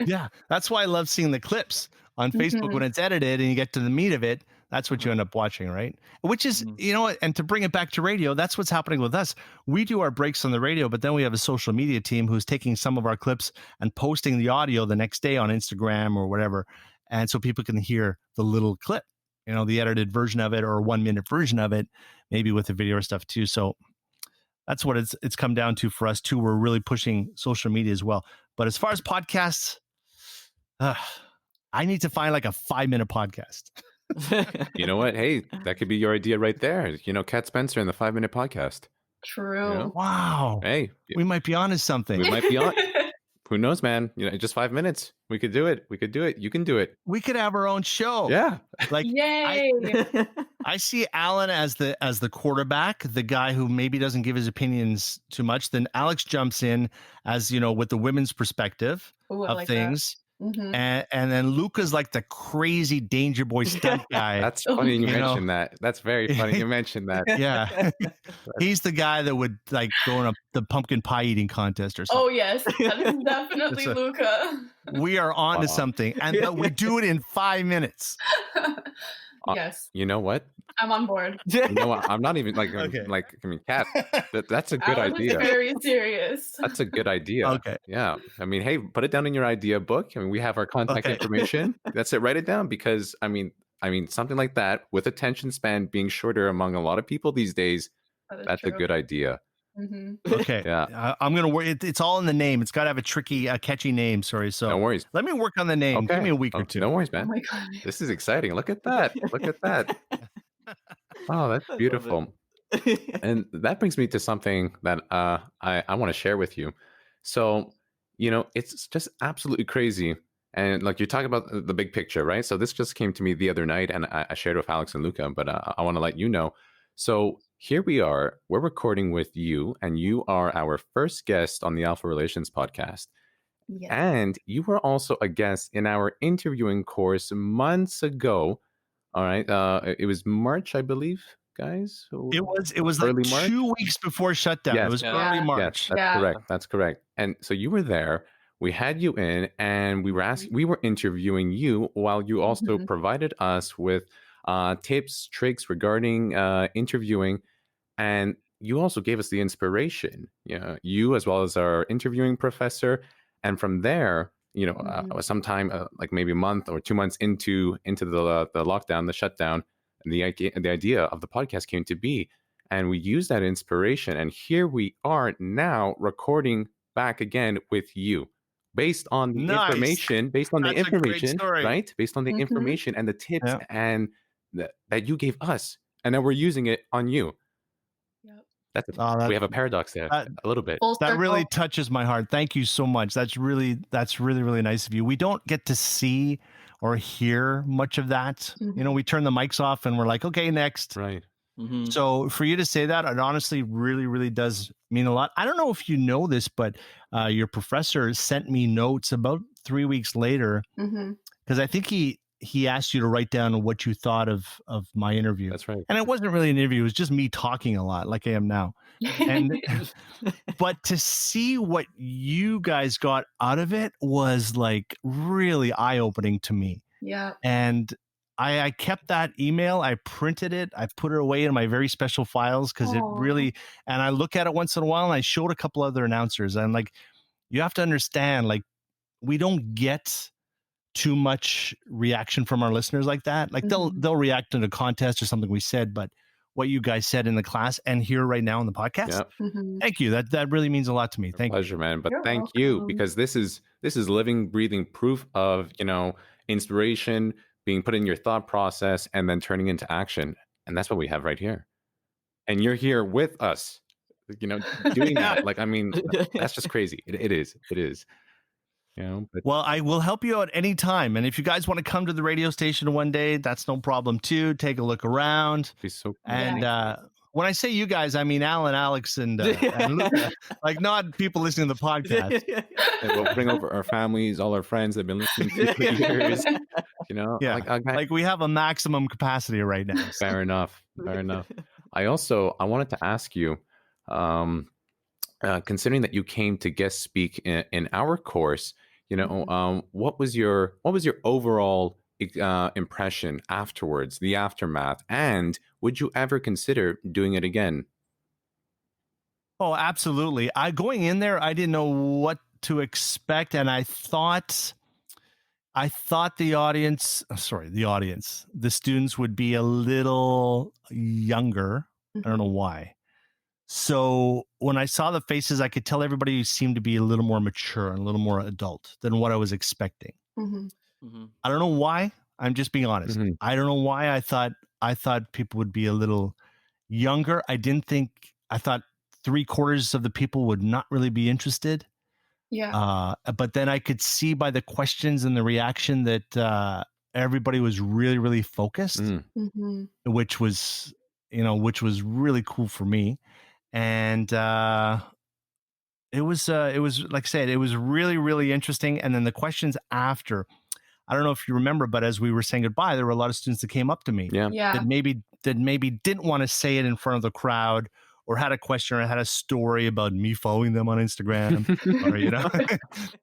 Yeah, that's why I love seeing the clips on Facebook when it's edited and you get to the meat of it. That's what you end up watching, right? Which is, and to bring it back to radio, that's what's happening with us. We do our breaks on the radio, but then we have a social media team who's taking some of our clips and posting the audio the next day on Instagram or whatever. And so people can hear the little clip, the edited version of it or a 1 minute version of it, maybe with the video or stuff too. So that's what it's come down to for us too. We're really pushing social media as well. But as far as podcasts, I need to find like a 5-minute podcast. You know what? Hey, that could be your idea right there. Kat Spencer in the 5-minute podcast. True. Wow. Hey, we might be onto something. We might be on. Who knows, man? Just 5 minutes. We could do it. We could do it. You can do it. We could have our own show. Yeah. Like, yay. I see Alan as the quarterback, the guy who maybe doesn't give his opinions too much. Then Alex jumps in as, with the women's perspective of things. And then Luca's like the crazy danger boy stunt guy. That's funny you mentioned that. That's very funny you mentioned that. Yeah. He's the guy that would like go in the pumpkin pie eating contest or something. Oh, yes. That is definitely Luca. We are on to something. And we do it in 5 minutes. Yes. You know what? I'm on board. You know what? I'm not even Kat, that's a good idea. Very serious. That's a good idea. Okay. Yeah. I mean, hey, put it down in your idea book. I mean, we have our contact information. That's it. Write it down because I mean, something like that with attention span being shorter among a lot of people these days, that's true. A good idea. Okay. Yeah. I'm gonna work. It's all in the name. It's got to have a catchy name. Sorry. So no worries. Let me work on the name. Okay. Give me a week or two. No worries, man. Oh my God. This is exciting. Look at that. Look at that. Oh, that's beautiful. And that brings me to something that I want to share with you. So, it's just absolutely crazy. And like you talk about the big picture, right? So this just came to me the other night and I shared it with Alex and Luca, but I want to let you know. So here we are, we're recording with you and you are our first guest on the ALFA Relations podcast. Yes. And you were also a guest in our interviewing course months ago. All right. It was March, I believe, guys. It was like March? 2 weeks before shutdown. Yes. It was early March. Yes, that's correct. That's correct. And so you were there. we had you in, and we were interviewing you while you also Mhm. provided us with tips, tricks regarding interviewing, and you also gave us the inspiration. You as well as our interviewing professor, and from there, Mhm. sometime like maybe a month or 2 months into the lockdown, the shutdown, and the idea of the podcast came to be, and we used that inspiration, and here we are now recording back again with you, Nice. based on the That's a great information, story. right? Based on the Mhm. information and the tips Yeah. and that you gave us, and then we're using it on you. Yep. Oh, We have a paradox there that a little bit. Full that really circle. touches my heart. Thank you so much. That's really really nice of you. We don't get to see or hear much of that. Mhm. We turn the mics off and we're like, okay, next. Right. Hmm. So for you to say that, it honestly really, really does mean a lot. I don't know if you know this, but your professor sent me notes about 3 weeks later Mhm. because I think he asked you to write down what you thought of my interview, That's right. and it wasn't really an interview; it was just me talking a lot, like I am now. And but to see what you guys got out of it was like really eye opening to me. Yeah. And I kept that email. I printed it. I put it away in my very special files because it Aw. really, and I look at it once in a while and I showed a couple other announcers. And like, you have to understand, like, we don't get too much reaction from our listeners like that. Like Mhm. they'll react in a contest or something we said, but what you guys said in the class and here right now in the podcast, Yeah. Mhm. thank you. That really means a lot to me. Thank you. Pleasure, man. But You're thank you, welcome. because this is living, breathing proof of inspiration being put in your thought process and then turning into action, and that's what we have right here. And you're here with us, doing Yeah. that. Like, I mean, that's just crazy. It is. It is. But Well, I will help you out anytime. And if you guys want to come to the radio station one day, that's no problem too. Take a look around. be so cool. Yeah. And Thank you. when I say you guys, I mean Alan, Alex, and Luca, like not people listening to the podcast. And we'll bring over our families, all our friends that have been listening for years. Yeah. Like we have a maximum capacity right now. So. Fair enough. Fair enough. I wanted to ask you, considering that you came to guest speak in our course, what was your overall impression afterwards, the aftermath, and would you ever consider doing it again? Oh, absolutely. I going in there, I didn't know what to expect, and I thought the audience, the students would be a little younger. I don't know Mhm. why. So when I saw the faces, I could tell everybody seemed to be a little more mature and a little more adult than what I was expecting. Mhm. Mhm. I don't know why. I'm just being honest. Mhm. I don't know why I thought people would be a little younger. I thought 3/4 of the people would not really be interested. Yeah. But then I could see by the questions and the reaction that everybody was really, really focused, Mm. Mhm. which was really cool for me. And it was like I said, it was really, really interesting. And then the questions after, I don't know if you remember, but as we were saying goodbye, there were a lot of students that came up to me Yeah. Yeah. that maybe didn't want to say it in front of the crowd, or had a question or had a story about me following them on Instagram, or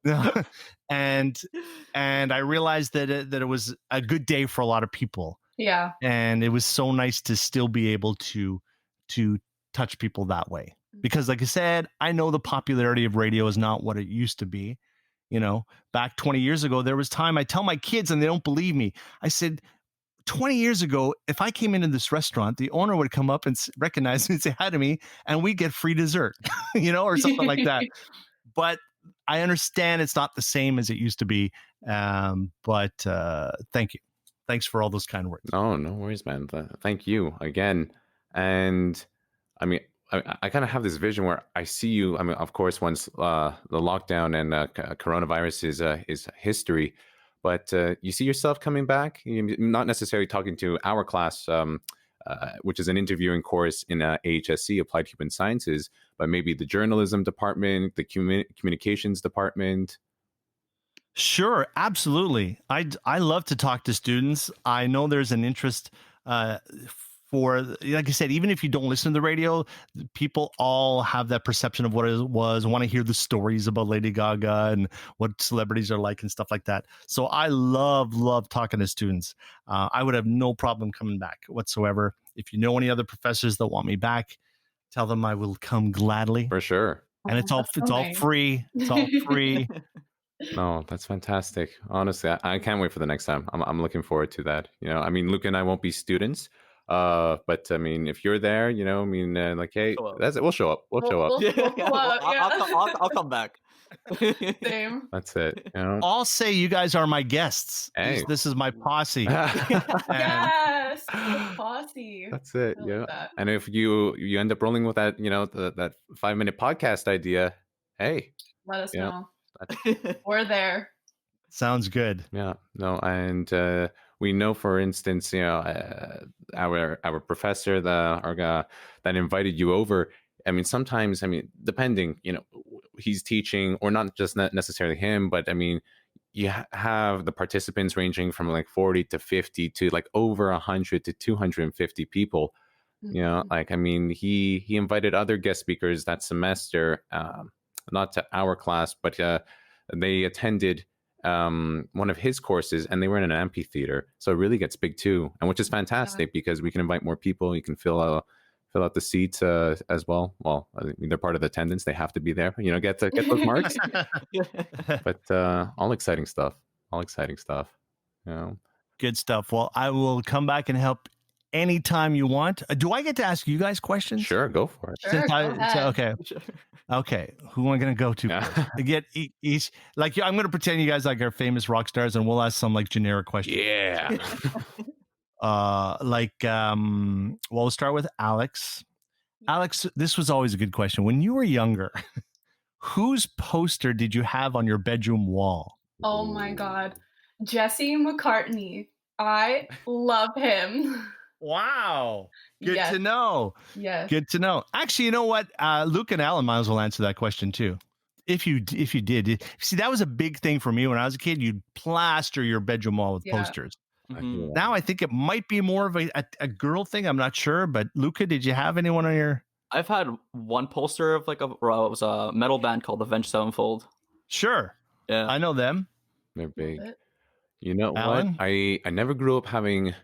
no. and I realized that it was a good day for a lot of people, Yeah. and it was so nice to still be able to touch people that way. Because like I said, I know the popularity of radio is not what it used to be. Back 20 years ago, there was time I tell my kids and they don't believe me. I said, 20 years ago, if I came into this restaurant, the owner would come up and recognize me and say hi to me, and we get free dessert, or something like that. But I understand it's not the same as it used to be. But thank you. Thanks for all those kind words. Oh, no worries, man. Thank you again. And I mean, I kind of have this vision where I see you. I mean, of course, once the lockdown and coronavirus is history, but you see yourself coming back. Not necessarily talking to our class, which is an interviewing course in AHSC, Applied Human Sciences, but maybe the journalism department, the communications department. Sure, absolutely. I love to talk to students. I know there's an interest for, like I said, even if you don't listen to the radio, people all have that perception of what it was, want to hear the stories about Lady Gaga and what celebrities are like and stuff like that. So I love talking to students. I would have no problem coming back whatsoever. If you know any other professors that want me back, tell them I will come gladly. For sure. And it's all nice. free. It's all free. No, that's fantastic. Honestly, I can't wait for the next time. I'm looking forward to that. You know, I mean, Luke and I won't be students, but I mean, if you're there, you know, I mean, like, hey, Show up. that's it. We'll show up. We'll show up. We'll Yeah, pull out, I'll come back. Same. That's it. You know. I'll say you guys are my guests. Hey. This is my posse. Yes, the posse. That's it. I like Yeah. that. And if you end up rolling with that, you know, that 5-minute podcast idea, hey, Let us Yeah. know. We're there. Sounds good. yeah, no, and we know, for instance, you know, our professor, our guy that invited you over. I mean, sometimes, I mean, depending, you know, he's teaching, or not just necessarily him, but I mean, you have the participants ranging from like 40 to 50 to like over 100 to 250 people. You know, like, I mean, he invited other guest speakers that semester, not to our class, but they attended one of his courses, and they were in an amphitheater, so it really gets big too, and which is fantastic because we can invite more people. You can fill out the seats as well. Well, I mean, they're part of the attendance; they have to be there. You know, get those marks. But all exciting stuff. All exciting stuff. You know. Good stuff. Well, I will come back and help anytime you want. Do I get to ask you guys questions? Sure, go for it. Sure, Since go I- ahead. okay. Okay. Who am I going to go to Yeah. first? I get each, like, I'm going to pretend you guys like are famous rock stars, and we'll ask some like generic questions. Yeah. Well, we'll start with Alex. Alex, this was always a good question. When you were younger, whose poster did you have on your bedroom wall? Oh my God. Jesse McCartney. I love him. Wow. Good Yes. to know. Yes. Good to know. Actually, you know what? Luke and Alan might as well answer that question too. If you did, see, that was a big thing for me when I was a kid. You'd plaster your bedroom wall with Yeah. posters. Mhm. Now I think it might be more of a girl thing. I'm not sure, but Luca, did you have anyone on your? I've had one poster of like it was a metal band called Avenged Sevenfold. Sure, Yeah. I know them. They're big. Love it. You know Alan? what? I never grew up having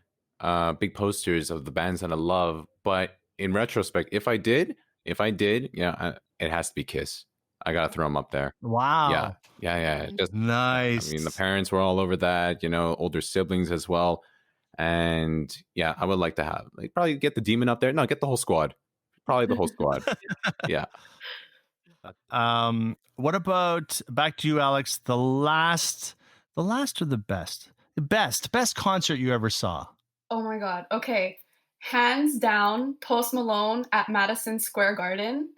big posters of the bands that I love, but in retrospect, if I did, yeah, it has to be Kiss. I gotta throw them up there. Wow. Yeah. Just, Nice. I mean, the parents were all over that. You know, older siblings as well, and yeah, I would like to have probably get the Demon up there. No, get the whole squad. Probably the whole squad. Yeah. What about back to you, Alex? The last or the best? The best concert you ever saw. Oh my God. Okay. Hands down, Post Malone at Madison Square Garden.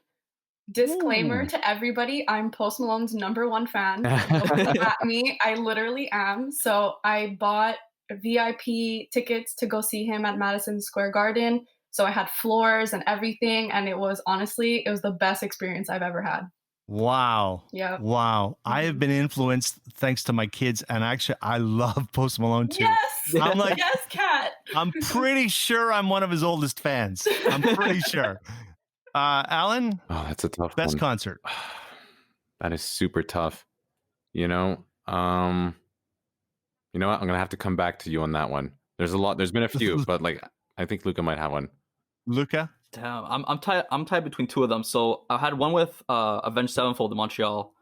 Disclaimer Ooh. to everybody, I'm Post Malone's #1 fan. Don't at me. I literally am. So I bought VIP tickets to go see him at Madison Square Garden. So I had floors and everything. And it was the best experience I've ever had. Wow. Yeah. Wow. I have been influenced thanks to my kids, and actually I love Post Malone too. Yes. I'm like, Yes, Kat. I'm pretty sure I'm one of his oldest fans. I'm pretty sure. Alan, Oh, that's a tough best one. concert. That is super tough. You know, you know what? I'm gonna have to come back to you on that one. There's a lot. There's been a few, but like I think Luca might have one. Luca? Damn, I'm tied between two of them. So I had one with Avenged Sevenfold in Montreal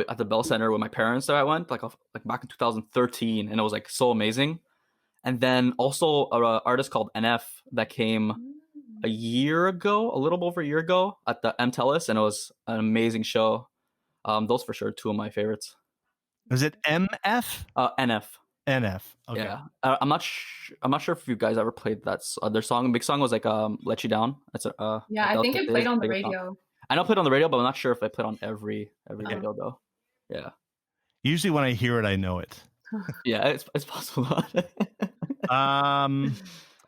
at the Bell Center with my parents that I went like back in 2013, and it was like so amazing. And then also an artist called NF that came a little over a year ago at the MTELUS, and it was an amazing show. Those for sure two of my favorites. Was it MF? NF. NF. Okay. Yeah, I'm not sure if you guys ever played that their song. Big song was like "Let You Down." That's Yeah, I think it played on the radio. I know it played on the radio, but I'm not sure if I played on every radio though. Yeah, Usually when I hear it, I know it. yeah, it's possible. Um.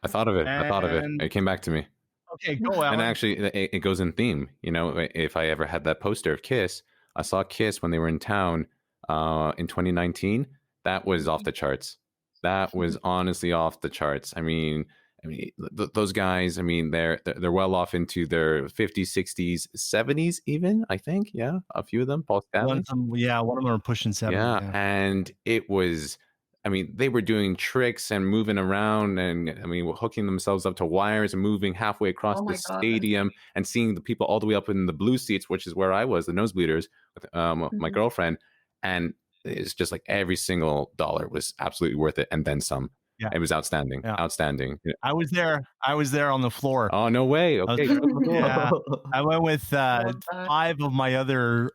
I thought of it. And- It came back to me. Okay, go Alan. And actually, it goes in theme. You know, if I ever had that poster of Kiss, I saw Kiss when they were in town in 2019. That was off the charts. That was honestly off the charts. I mean, I mean, those guys, I mean, they're well off into their 50s, 60s, 70s, even, I think. Yeah, a few of them, Paul One Stanley. of them, yeah, one of them are pushing 70. Yeah, Yeah. and it was, I mean, they were doing tricks and moving around, and I mean, hooking themselves up to wires and moving halfway across Oh the my God. stadium and seeing the people all the way up in the blue seats, which is where I was, the nosebleeders, with my girlfriend. And it's just like every single dollar was absolutely worth it, and then some. Yeah. It was outstanding, Yeah. outstanding. I was there on the floor. Oh, no way. Okay. Yeah, I went with Love that. 5 of my other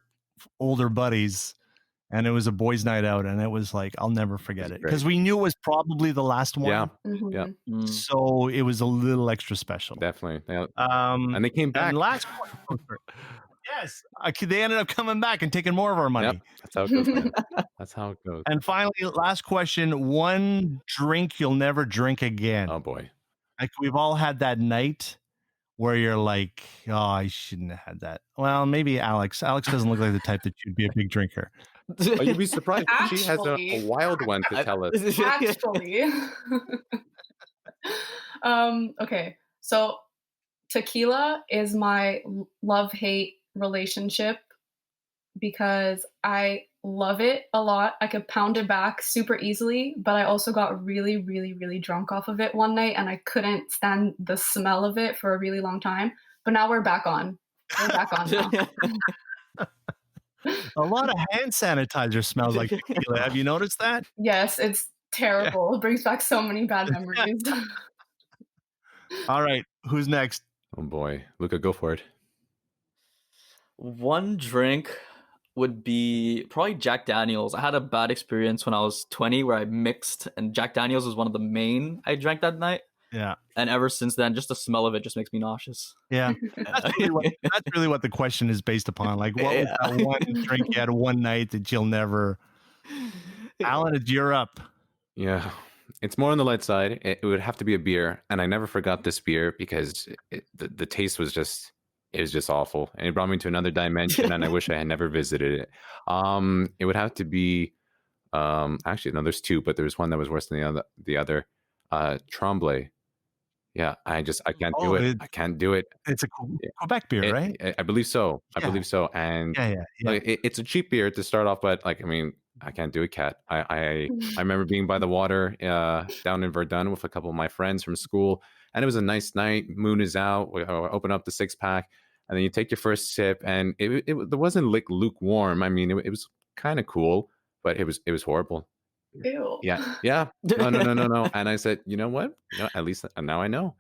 older buddies, and it was a boys' night out, and it was like, I'll never forget it, great. because we knew it was probably the last Yeah, one. yeah, Mm. So it was a little extra special. definitely. Yeah. And And they came back. last yes, they ended up coming back and taking more of our money. Yep, that's how it goes, man. That's how it goes. And finally, last question: one drink you'll never drink again. Oh boy. Like, we've all had that night where you're like, oh, I shouldn't have had that. Well, maybe Alex. Alex doesn't look like the type that you'd be a big drinker. Oh, you'd be surprised. She has a Actually- wild one to tell us. Actually. Okay, so tequila is my love-hate relationship because I love it a lot. I could pound it back super easily, but I also got really, really, really drunk off of it one night, and I couldn't stand the smell of it for a really long time. But now we're back on. We're back on now. A lot of hand sanitizer smells like tequila. Have you noticed that? Yes, it's terrible. It brings back so many bad memories. All right, who's next? Oh boy, Luca, go for it. One drink would be probably Jack Daniels. I had a bad experience when I was 20 where I mixed, and Jack Daniels was one of the main I drank that night. Yeah, And ever since then, just the smell of it just makes me nauseous. yeah. That's really what the question is based upon. Like, what was that one drink you had one night that you'll never? Alan, you're up. Yeah, it's more on the light side. It would have to be a beer, and I never forgot this beer because the taste was just, it was just awful, and it brought me to another dimension, and I wish I had never visited it. It would have to be, actually no, there's two, but there's one that was worse than the other. Tremblay. Yeah, I can't do it. I can't do it. It's a Quebec beer, right? I believe so. I Yeah. believe so. And Yeah. like, it's a cheap beer to start off, but like, I mean, I can't do it, Kat. I remember being by the water down in Verdun with a couple of my friends from school, and it was a nice night. Moon is out. We open up the 6-pack, and then you take your first sip, and it there wasn't like lukewarm. I mean, it was kind of cool, but it was horrible. Ew. Yeah. No. And I said, you know what? At least now I know.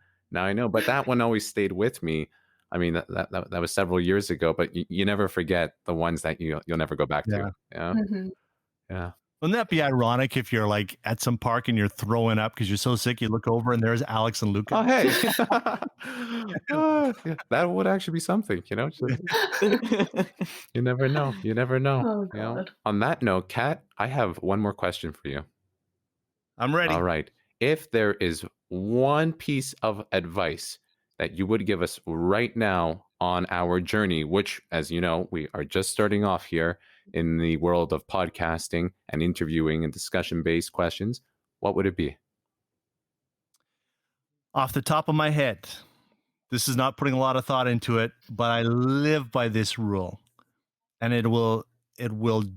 But that one always stayed with me. I mean, that was several years ago, but you never forget the ones that you'll never go back to. Yeah. Mhm. Yeah. Wouldn't that be ironic if you're like at some park and you're throwing up because you're so sick, you look over and there's Alex and Luca? Oh, hey. Yeah, that would actually be something, You never know. You never know. Oh, you know? God. On that note, Kat, I have one more question for you. I'm ready. All right. If there is one piece of advice that you would give us right now on our journey, which, as you know, we are just starting off here in the world of podcasting and interviewing and discussion-based questions, what would it be? Off the top of my head, this is not putting a lot of thought into it, but I live by this rule, and it will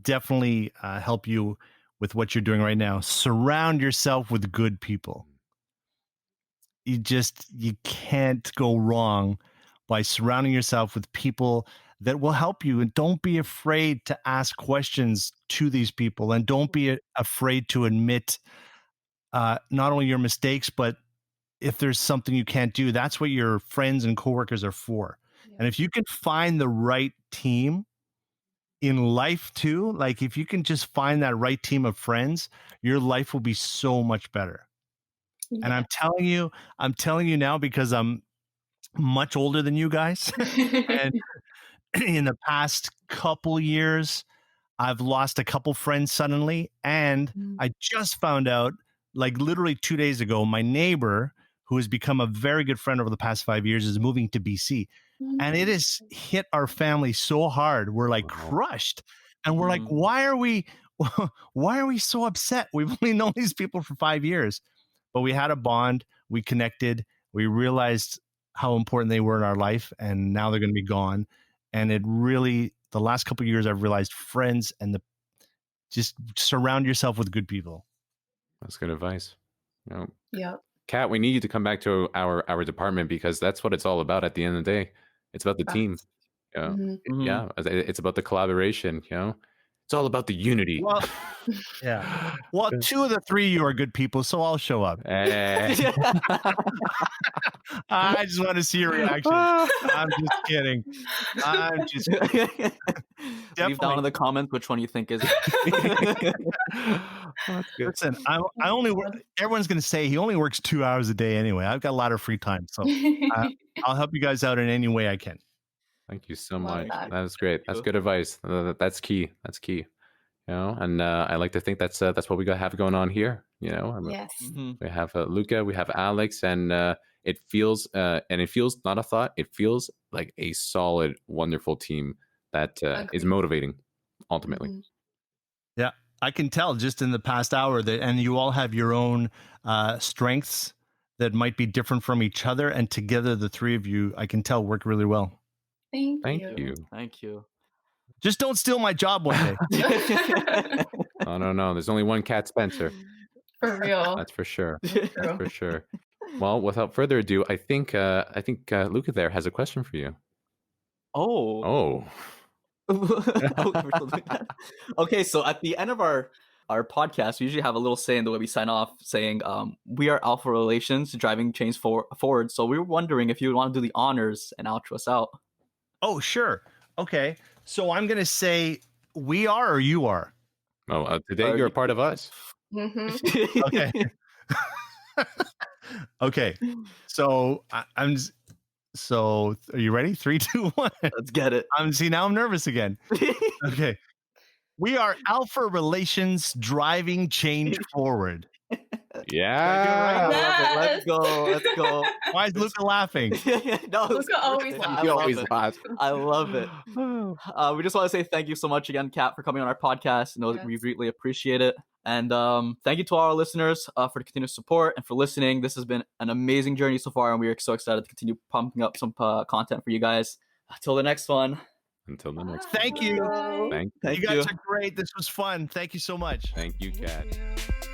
definitely help you with what you're doing right now. Surround yourself with good people. You can't go wrong by surrounding yourself with people that will help you, and don't be afraid to ask questions to these people, and don't be afraid to admit not only your mistakes, but if there's something you can't do. That's what your friends and coworkers are for. Yeah. And if you can find the right team in life too, like if you can just find that right team of friends, your life will be so much better. And I'm telling you now, because I'm much older than you guys. And in the past couple years, I've lost a couple friends suddenly. And I just found out, like literally 2 days ago, my neighbor, who has become a very good friend over the past 5 years, is moving to BC. And it has hit our family so hard. We're like crushed. And we're like, why are we so upset? We've only known these people for 5 years. but we had a bond. We connected. We realized how important they were in our life, and now they're going to be gone. And it really, the last couple of years, I've realized friends and just surround yourself with good people. That's good advice. You know, Yep. Kat, we need you to come back to our department because that's what it's all about at the end of the day. It's about the team. You know? Mhm. Yeah, it's about the collaboration. You know, it's all about the unity. Well, yeah. Well, 2 of the 3 you are good people, so I'll show up. Eh. I just want to see your reaction. I'm just kidding. I'm just kidding. Leave down in the comments which one you think is. That's good. Listen, I only work. Everyone's going to say he only works 2 hours a day anyway. I've got a lot of free time, so I'll help you guys out in any way I can. Thank you so Love much. that. That's great. That's good advice. That's key. That's key. You know, and I like to think that's what we have going on here. You know, Yes. we have Luca, we have Alex, and it feels not a thought. It feels like a solid, wonderful team that is motivating ultimately. Mhm. Yeah, I can tell just in the past hour that, and you all have your own strengths that might be different from each other, and together the 3 of you, I can tell, work really well. Thank Thank you. Thank you. Just don't steal my job one day. Oh no, there's only one Cat Spencer. For real. That's for sure. True. That's for sure. Well, without further ado, I think Luca there has a question for you. Oh. Okay, so at the end of our podcast, we usually have a little saying the way we sign off, saying we are ALFA Relations, driving change forward. So we were wondering if you would want to do the honors and outro us out. Oh, sure. Okay. So I'm going to say we are or you are. Oh, today you're a part of us. Mhm. Okay. Okay. So so are you ready? 3, 2, 1. Let's get it. Now I'm nervous again. Okay. We are ALFA Relations, driving change forward. Yeah. Yes. Let's go. Let's go. Why is Luca laughing? No, Luca always laughs. He always laughs. I love it. We just want to say thank you so much again, Kat, for coming on our podcast. We greatly appreciate it. And thank you to all our listeners for the continuous support and for listening. This has been an amazing journey so far, and we are so excited to continue pumping up some content for you guys. Until the next one. Until the next. Thank you. Bye. Thank You guys are great. This was fun. Thank you so much. you, Kat. Thank you.